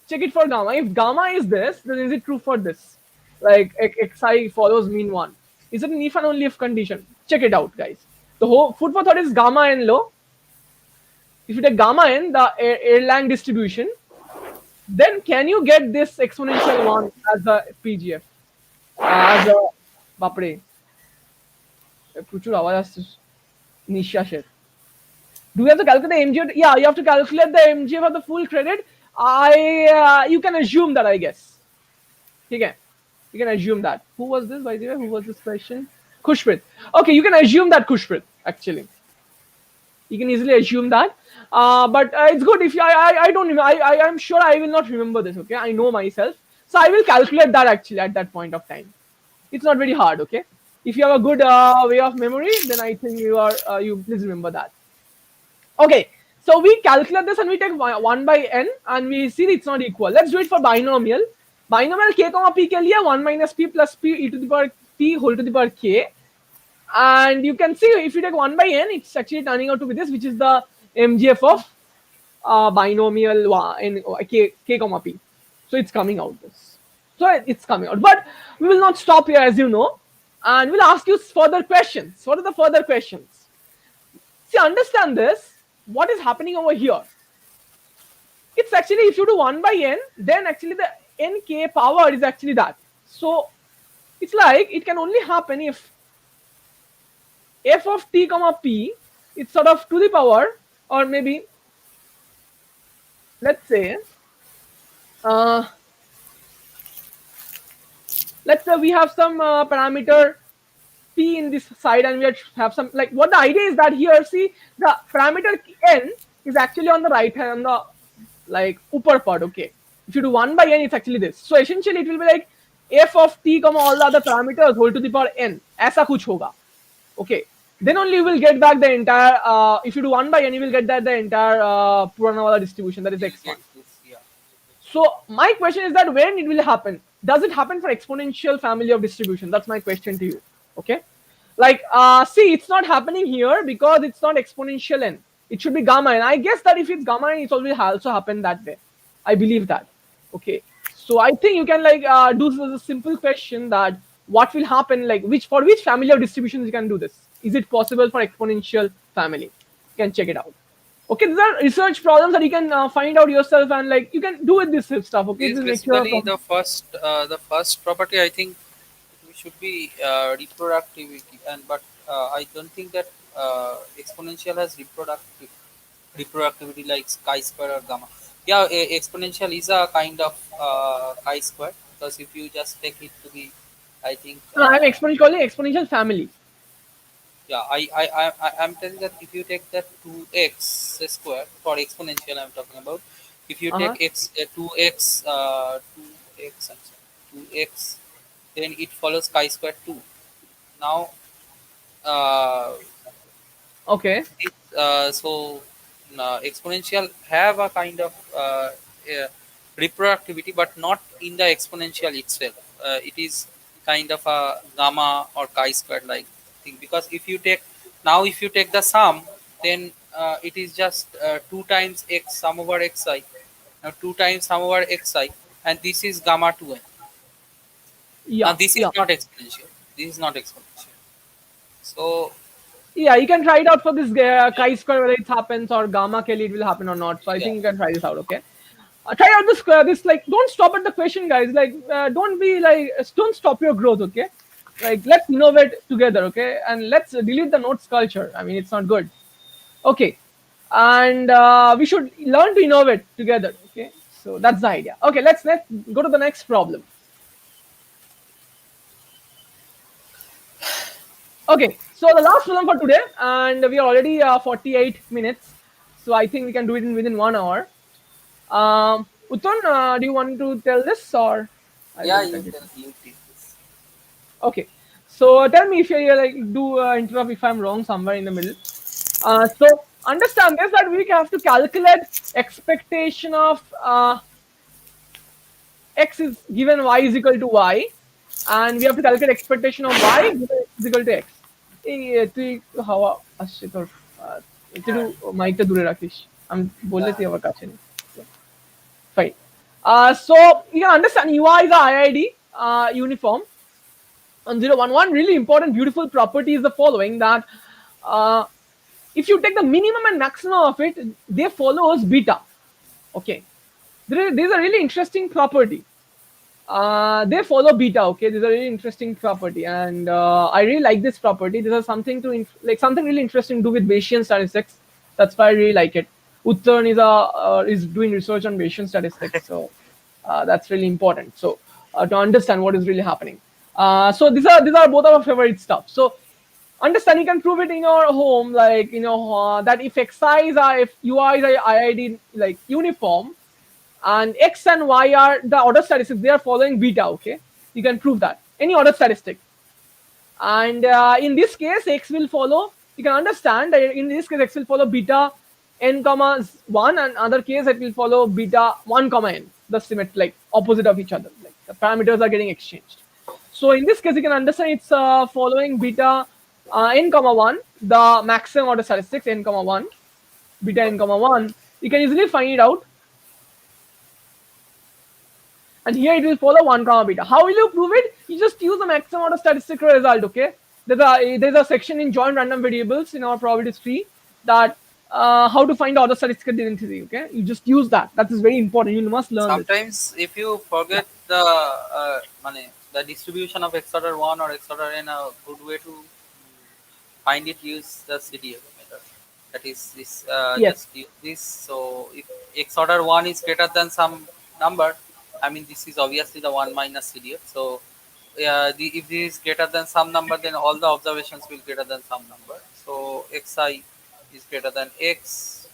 A: Check it for gamma. If gamma is this, then is it true for this? Like xi follows mean 1. Is it an if and only if condition? Check it out, guys. The whole food for thought is gamma n low. If you take gamma n, the Erlang distribution, then can you get this exponential 1 as a PGF? As a বাপরে প্রচুর আওয়াজ আসছে নিঃশ্বাসের. Do we have to calculate the MGF? Yeah, you have to calculate the MGF of the full credit. You can assume that, I guess. Okay, you can assume that. Who was this, by the way? Who was this question? Khushprit. Okay, you can assume that Khushprit, actually. You can easily assume that. But it's good if you, I don't remember. I'm sure I will not remember this, okay? I know myself. So I will calculate that actually at that point of time. It's not very hard, okay? If you have a good way of memory, then I think you please remember that. Okay, so we calculate this and we take 1 by n and we see it's not equal. Let's do it for binomial. Binomial k comma p ke liye 1 minus p plus p e to the power t whole to the power k. And you can see if you take 1 by n, it's actually turning out to be this, which is the MGF of binomial n k comma p. So it's coming out this. So it's coming out. But we will not stop here, as you know, and we'll ask you further questions. What are the further questions? See, understand this. What is happening over here? It's actually if you do 1 by n, then actually the nk power is actually that. So it's like it can only happen if f of t comma p, it's sort of to the power, or maybe let's say uh, let's say we have some parameter p in this side, and we have some, like, what the idea is that here, see, the parameter n is actually on the right hand, on the, like, upper part. Okay, if you do 1 by n, it's actually this. So essentially it will be like f of t comma all the other parameters whole to the power n, aisa kuch hoga. Okay, then only you will get back the entire, if you do 1 by n, you will get that the entire Purnawala distribution, that is
B: You'll
A: x1.
B: get this. Yeah.
A: So my question is that when it will happen? Does it happen for exponential family of distribution? That's my question to you. Okay, like, see, it's not happening here because it's not exponential n. It should be gamma n. I guess that if it's gamma n, it will also happen that way. I believe that. Okay, so I think you can, like, do this simple question that what will happen, like, which family of distributions you can do this. Is it possible for exponential family? You can check it out. Okay, these are research problems that you can find out yourself, and, like, you can do with this stuff. Okay,
B: This
A: this
B: is
A: makes your
B: basically
A: problem.
B: the first property. I think we should be reproductivity, and but I don't think that exponential has reproductivity like chi square or gamma. Yeah, exponential is a kind of chi square because if you just take it to be, I think.
A: No, I'm calling exponential family.
B: Yeah, I'm telling that if you take that 2x square for exponential, I'm talking about. If you
A: Uh-huh.
B: take x 2x, I'm sorry, 2x, then it follows chi square 2. Now, uh,
A: Okay.
B: so exponential have a kind of uh, reproductivity, but not in the exponential itself. It is kind of a gamma or chi squared like thing, because if you take the sum, then it is just 2 times x sum over xi. Now 2 times sum over xi, and this is gamma 2n. Now
A: Yeah,
B: this is
A: yeah.
B: not exponential. This is not exponential. So
A: Yeah, you can try it out for this chi-square, whether it happens, or gamma Kelly it will happen or not. So I
B: yeah,
A: think you can try this out. Okay. Try out this this, like, don't stop at the question, guys. Like, don't be like, don't stop your growth. Okay. Like, let's innovate together. Okay, and let's delete the notes culture. I mean, it's not good. Okay, and we should learn to innovate together. Okay, so that's the idea. Okay, let's go to the next problem. Okay, so the last problem for today, and we are already 48 minutes, so I think we can do it in within 1 hour. Uttan, do you want to tell this, or I
B: yeah,
A: will
B: you
A: continue?
B: can you take this.
A: Okay, so tell me if you like, do interrupt if I'm wrong somewhere in the middle. So understand this, that we have to calculate expectation of x is given y is equal to y, and we have to calculate expectation of y given x is equal to x. তুই হাওয়া আসছে তোর, তুই একটু মাইকটা দূরে রাখিস, আমি বললে
B: Yeah,
A: তুই আবার কাছে নি। Fine. So you can understand UI is a IID uniform on 011. Really important, beautiful property is the following, that uh, if you take the minimum and maximum of it, they follows beta. Okay. There is a really interesting property. They follow beta. Okay, this is a really interesting property, and I really like this property. This has something to like something really interesting to do with Bayesian statistics. That's why I really like it. Uttaran is doing research on Bayesian statistics, so that's really important. So to understand what is really happening. So these are both our favorite stuff. So understand, you can prove it in your home, like, that if xi is if ui is a IID like uniform, and x and y are the order statistics, they are following beta. Okay, you can prove that any order statistic, and in this case x will follow, you can understand that in this case x will follow beta n comma 1, and other case it will follow beta 1 comma n, the symmetry, like opposite of each other, like the parameters are getting exchanged. So in this case you can understand it's following beta n comma 1, the maximum order statistics n comma 1, beta n comma 1. You can easily find it out, and here it will follow 1 comma beta. How will you prove it? You just use the maximum order statistical result. Okay, there's a section in joint random variables in our probability tree, that how to find order statistical density. Okay, you just use that. That is very important, you must learn this.
B: sometimes if you
A: Yeah.
B: forget the distribution of x order 1 or x order n, a good way to find it, use the CDF method. that is this,
A: Yes.
B: just use this. So if x order 1 is greater than some number, I mean this is obviously the 1 minus CDF. So if this is greater than some number, then all the observations will greater than some number. So xi is greater than x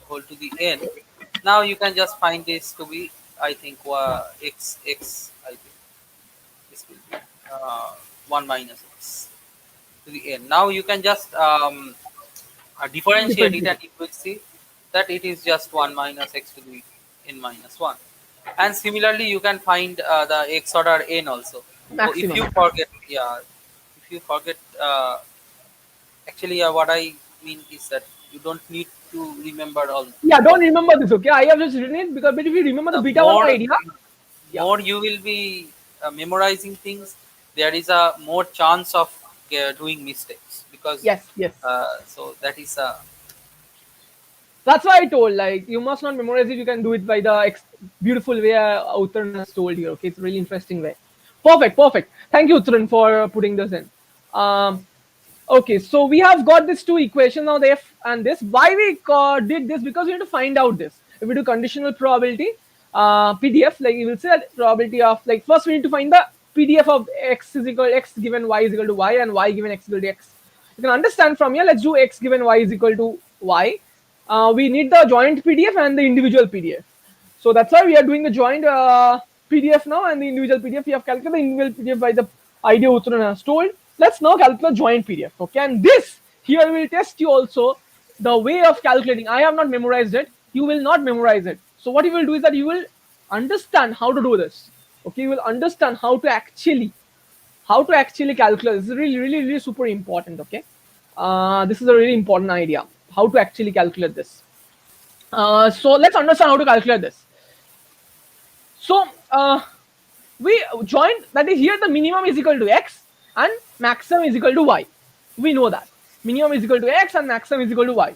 B: whole to the n. Now you can just find this to be, I think, x, I think this will be uh, 1 minus x to the n. Now you can just differentiate it,
A: Differentiate
B: and
A: it.
B: you will see that it is just 1 minus x to the n minus 1. And similarly you can find the x order n also. So if
A: Maximum.
B: you forget, yeah, if you forget, actually, what I mean is that you don't need to remember
A: Yeah, don't
B: all.
A: remember this, okay? I have just written it because, but if you remember the
B: The
A: beta 1
B: more
A: idea, yeah.
B: more you will be memorizing things, there is a more chance of doing mistakes, because
A: Yes, yes.
B: so that is
A: That's why I told, like, you must not memorize it. You can do it by the beautiful way Uttaran has told here. Okay, it's a really interesting way. Perfect, perfect. Thank you, Uttaran, for putting this in. Um, okay, so we have got these two equations now, the f and this. Why we did this? Because we need to find out this. If we do conditional probability, PDF, like you will say that probability of, like, first we need to find the PDF of x is equal x given y is equal to y, and y given x equal to x. You can understand from here. Let's do x given y is equal to y. We need the joint PDF and the individual PDF. So that's why we are doing the joint PDF now, and the individual PDF. We have calculated the individual PDF by the idea Uttaran has told. Let's now calculate joint PDF. Okay, and this here will test you also the way of calculating. I have not memorized it. You will not memorize it. So what you will do is that you will understand how to do this. Okay, you will understand how to actually calculate. This is really, really, really super important. Okay, this is a really important idea. How to actually calculate this. So let's understand how to calculate this. So we joined, that is here the minimum is equal to x and maximum is equal to y. We know that minimum is equal to x and maximum is equal to y.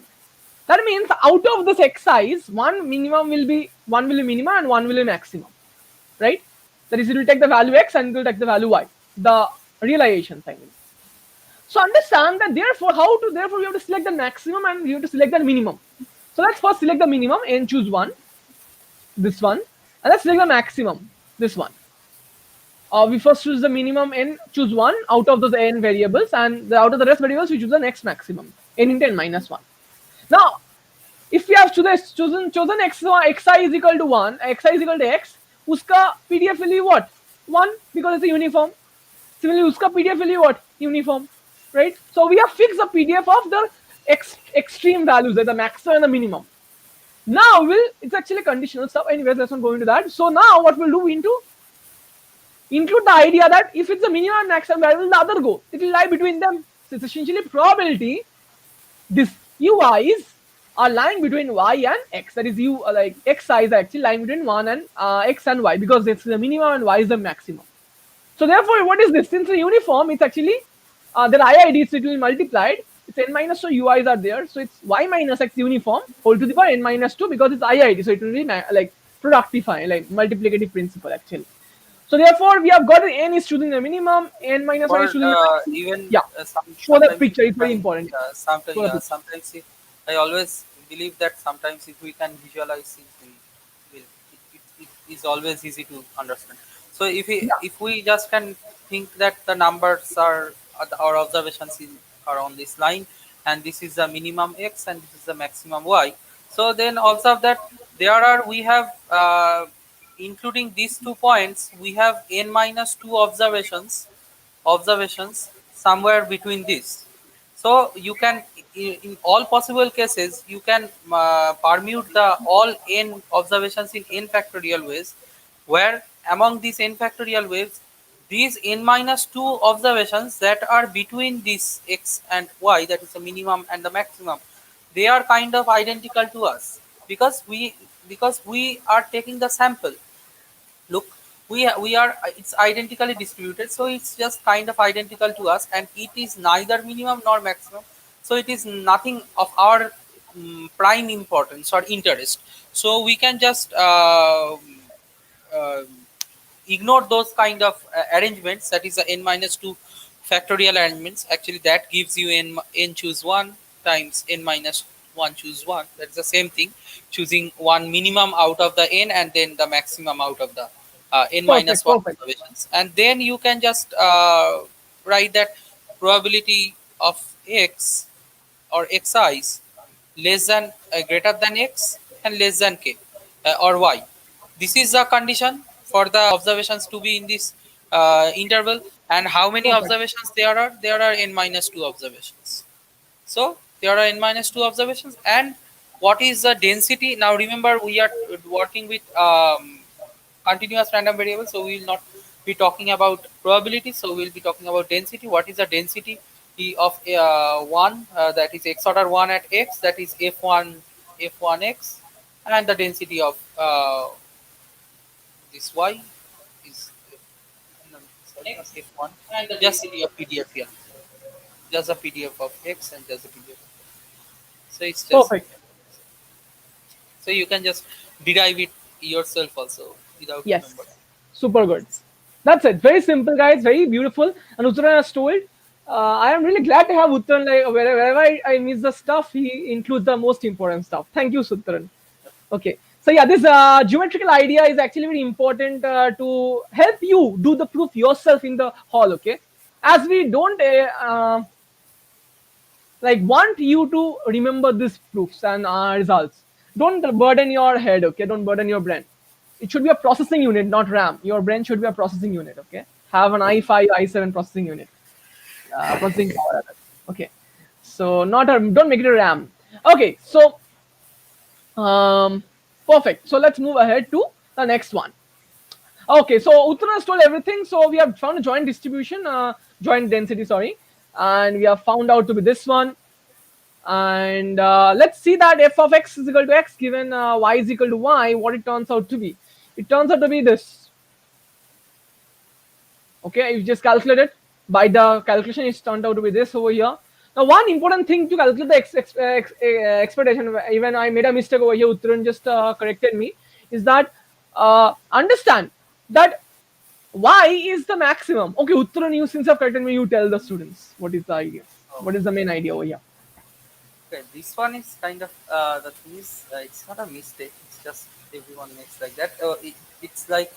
A: That means out of this x size, one will be minimum and one will be maximum, right? That is, it will take the value x and it will take the value y. The realizations, I mean. So understand that therefore we have to select the maximum and we have to select the minimum. So let's first select the minimum and choose one, this one, and let's select the maximum, this one. We first choose the minimum and choose one out of those n variables, and out of the rest variables we choose the next maximum, n into n minus 1. Now, if we have chosen xi is equal to 1, xi is equal to x, uska PDF will be what? 1, because it's a uniform. Similarly, uska PDF will be what? Uniform, right? So we have fixed the PDF of the extreme values, the maximum and the minimum. Now it's actually conditional stuff. Anyways, let's not go into that. So now what we'll do, we include the idea that if it's a minimum and maximum, where will the other go? It will lie between them. So it's essentially probability. This ui's are lying between y and x. That is, like xi is actually lying between 1 and x and y, because it's the minimum and y is the maximum. So therefore, what is this? Since the uniform, it's actually their IIDs, it will be multiplied. It's n minus 2 ui's are there. So it's y minus x uniform whole to the power n minus 2, because it's IID. So it will be like productifying, like multiplicative principle actually. So therefore, we have got n is choosing the minimum, n minus 1 is
B: or
A: choosing the maximum.
B: even
A: Yeah, show the
B: sometimes if
A: picture.
B: we
A: It's very
B: can,
A: important.
B: sometimes,
A: Show the
B: yeah,
A: picture.
B: sometimes if, I always believe that sometimes if we can visualize things, it is always easy to understand. So
A: Yeah,
B: if we just can think that the numbers are our observations are on this line, and this is the minimum x and this is the maximum y. So then observe that we have, including these 2 points, we have n minus 2 observations somewhere between this. So you can, in all possible cases, you can permute the all n observations in n factorial ways, where among these n factorial ways, these n minus 2 observations that are between this x and y, that is the minimum and the maximum, they are kind of identical to us, because we are taking the sample. Look, we are, it's identically distributed, so it's just kind of identical to us, and it is neither minimum nor maximum. So it is nothing of our prime importance or interest. So we can just uh, ignore those kind of arrangements, that is the n minus 2 factorial arrangements. Actually that gives you n choose 1 times n minus one choose one. That's the same thing. Choosing one minimum out of the n and then the maximum out of the n minus
A: Perfect.
B: one
A: Perfect.
B: observations, and then you can just write that probability of x or xi's less than greater than x and less than k or y. This is the condition for the observations to be in this interval. And how many
A: Perfect.
B: observations there are? There are n minus 2 observations. So there are n minus 2 observations. And what is the density? Now remember, we are working with continuous random variable, so we will not be talking about probability, so we will be talking about density. What is the density of one, that is x order 1 at x, that is f1x, and the density of this y is no, sorry, not f1, just a pdf here, just a pdf of x and just a pdf, so it's just,
A: Perfect.
B: so you can just derive it yourself also without
A: Yes.
B: remembering.
A: Super good. That's it. Very simple, guys. Very beautiful. And Uttaran has told. I am really glad to have Uttaran. Like wherever I miss the stuff, he includes the most important stuff. Thank you, Uttaran. Okay. So yeah, this geometrical idea is actually very important to help you do the proof yourself in the hall. Okay. As we don't like want you to remember these proofs and results. Don't burden your head. Okay. Don't burden your brain. It should be a processing unit, not RAM. Your brain should be a processing unit. Okay. Have an i5, i7 processing unit, processing power. Okay. So not a, don't make it a RAM. Okay. So perfect. So let's move ahead to the next one. Okay. So Uttara has told everything. So we have found a joint distribution, joint density. Sorry, and we have found out to be this one. And let's see that f of x is equal to x given y is equal to y, what it turns out to be. It turns out to be this. Okay, you just calculate it. By the calculation, it's turned out to be this over here. Now, one important thing to calculate the expectation, even I made a mistake over here, Uttaran just corrected me, is that understand that y is the maximum. Okay, Uttaran, you since have corrected me, you tell the students what is the idea.
B: Oh.
A: What is the main idea over here?
B: Okay, this one is kind of the thing is, it's not a mistake. It's just everyone makes like that. It's like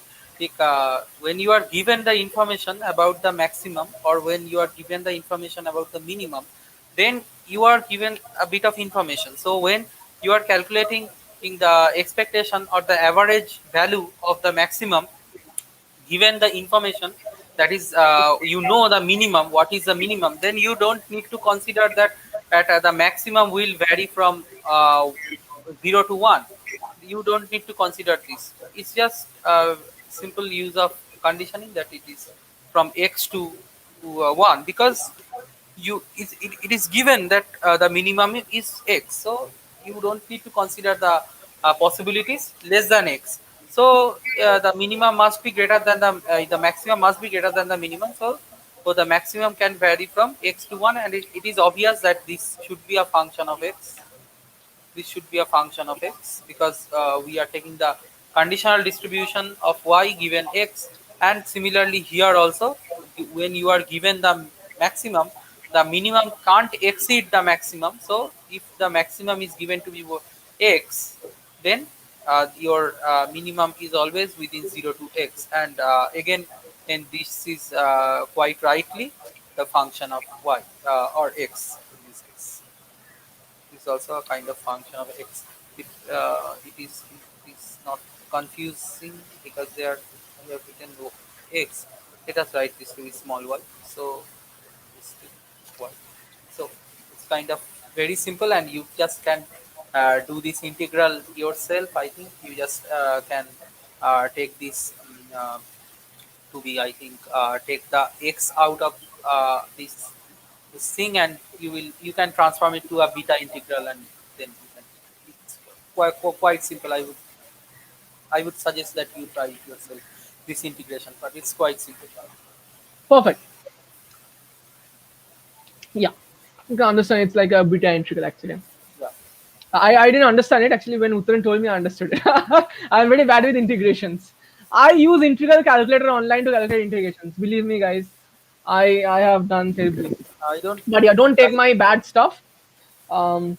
B: when you are given the information about the maximum, or when you are given the information about the minimum, then you are given a bit of information. So when you are calculating in the expectation or the average value of the maximum, given the information, that is you know the minimum, what is the minimum, then you don't need to consider that at the maximum will vary from 0 to 1. You don't need to consider this. It's just simple use of conditioning, that it is from x to 1, because it is given that the minimum is x, so you don't need to consider the possibilities less than x. So the minimum must be greater than the maximum must be greater than the minimum. So the maximum can vary from x to 1, and it is obvious that this should be a function of x. This should be a function of x, because we are taking the conditional distribution of y given x. And similarly here also, when you are given the maximum, the minimum can't exceed the maximum. So if the maximum is given to be x, then your minimum is always within 0 to x. And again, and this is quite rightly the function of y or x in this case. Is also a kind of function of x. If it is not confusing, because we have written x, let us write this to be small y. So this is y. So it's kind of very simple, and you just can do this integral yourself. I think you just can take this to be, I think, take the x out of this thing, and you can transform it to a beta integral, and then you can, it's quite simple. I would suggest that you try it yourself, this integration, but it's quite simple.
A: Perfect. Yeah, you can understand it's like a beta integral actually.
B: Yeah.
A: I didn't understand it actually when Uttaran told me. I understood it. I'm very bad with integrations. I use integral calculator online to calculate integrations. Believe me, guys, I have done terribly.
B: I don't
A: But yeah, don't take
B: like
A: my bad stuff. Um,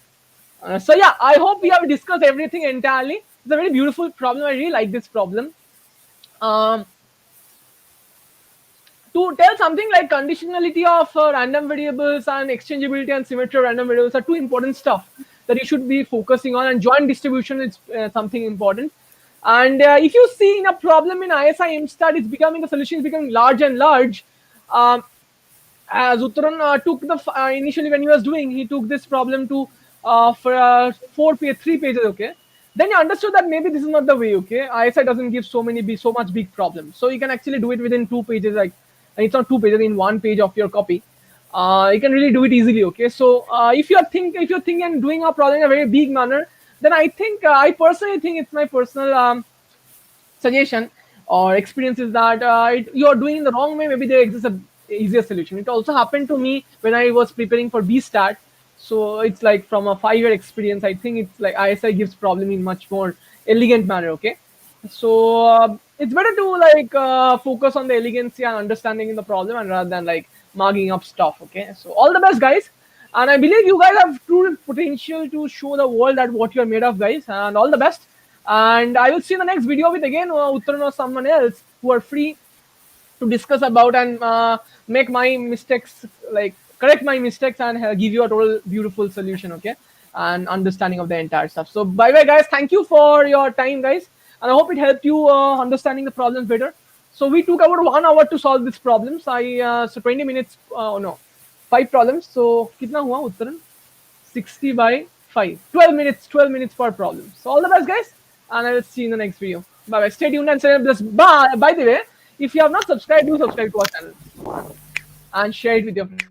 A: So yeah, I hope we have discussed everything entirely. It's a very beautiful problem. I really like this problem. Um, to tell something like conditionality of random variables and exchangeability and symmetry of random variables are two important stuff that you should be focusing on, and joint distribution is something important. And if you see in a problem in ISI MStat, it's becoming, the solution is becoming large and large. Um, as Uttaran took the initially when he was doing, he took this problem to for 3 pages. Okay, then you understood that maybe this is not the way. Okay, ISI doesn't give so much big problems, so you can actually do it within 2 pages. Like, and it's not 2 pages, in 1 page of your copy. You can really do it easily. Okay, so if you're thinking and doing a problem in a very big manner, then I think I personally think it's my personal suggestion or experience is that you're doing in the wrong way. Maybe there exists a easier solution. It also happened to me when I was preparing for BStat. So it's like from a 5 year experience, I think it's like ISI gives problem in much more elegant manner. Okay, so it's better to like focus on the elegancy and understanding in the problem, and rather than like marking up stuff. Okay, so all the best, guys. And I believe you guys have true potential to show the world that what you're made of, guys. And all the best. And I will see you in the next video with again Uttaran or someone else who are free to discuss about and make my mistakes, like correct my mistakes, and give you a total beautiful solution. Okay, and understanding of the entire stuff. So bye bye, guys. Thank you for your time, guys, and I hope it helped you understanding the problems better. So we took about 1 hour to solve these problems. So 20 minutes. No, 5 problems. So kitna hua Uttaran? 60 by 5. 12 minutes. 12 minutes per problem. So all the best, guys, and I will see you in the next video. Bye bye. Stay tuned and say this. Bye. By the way, if you have not subscribed, do subscribe to our channel and share it with your friends.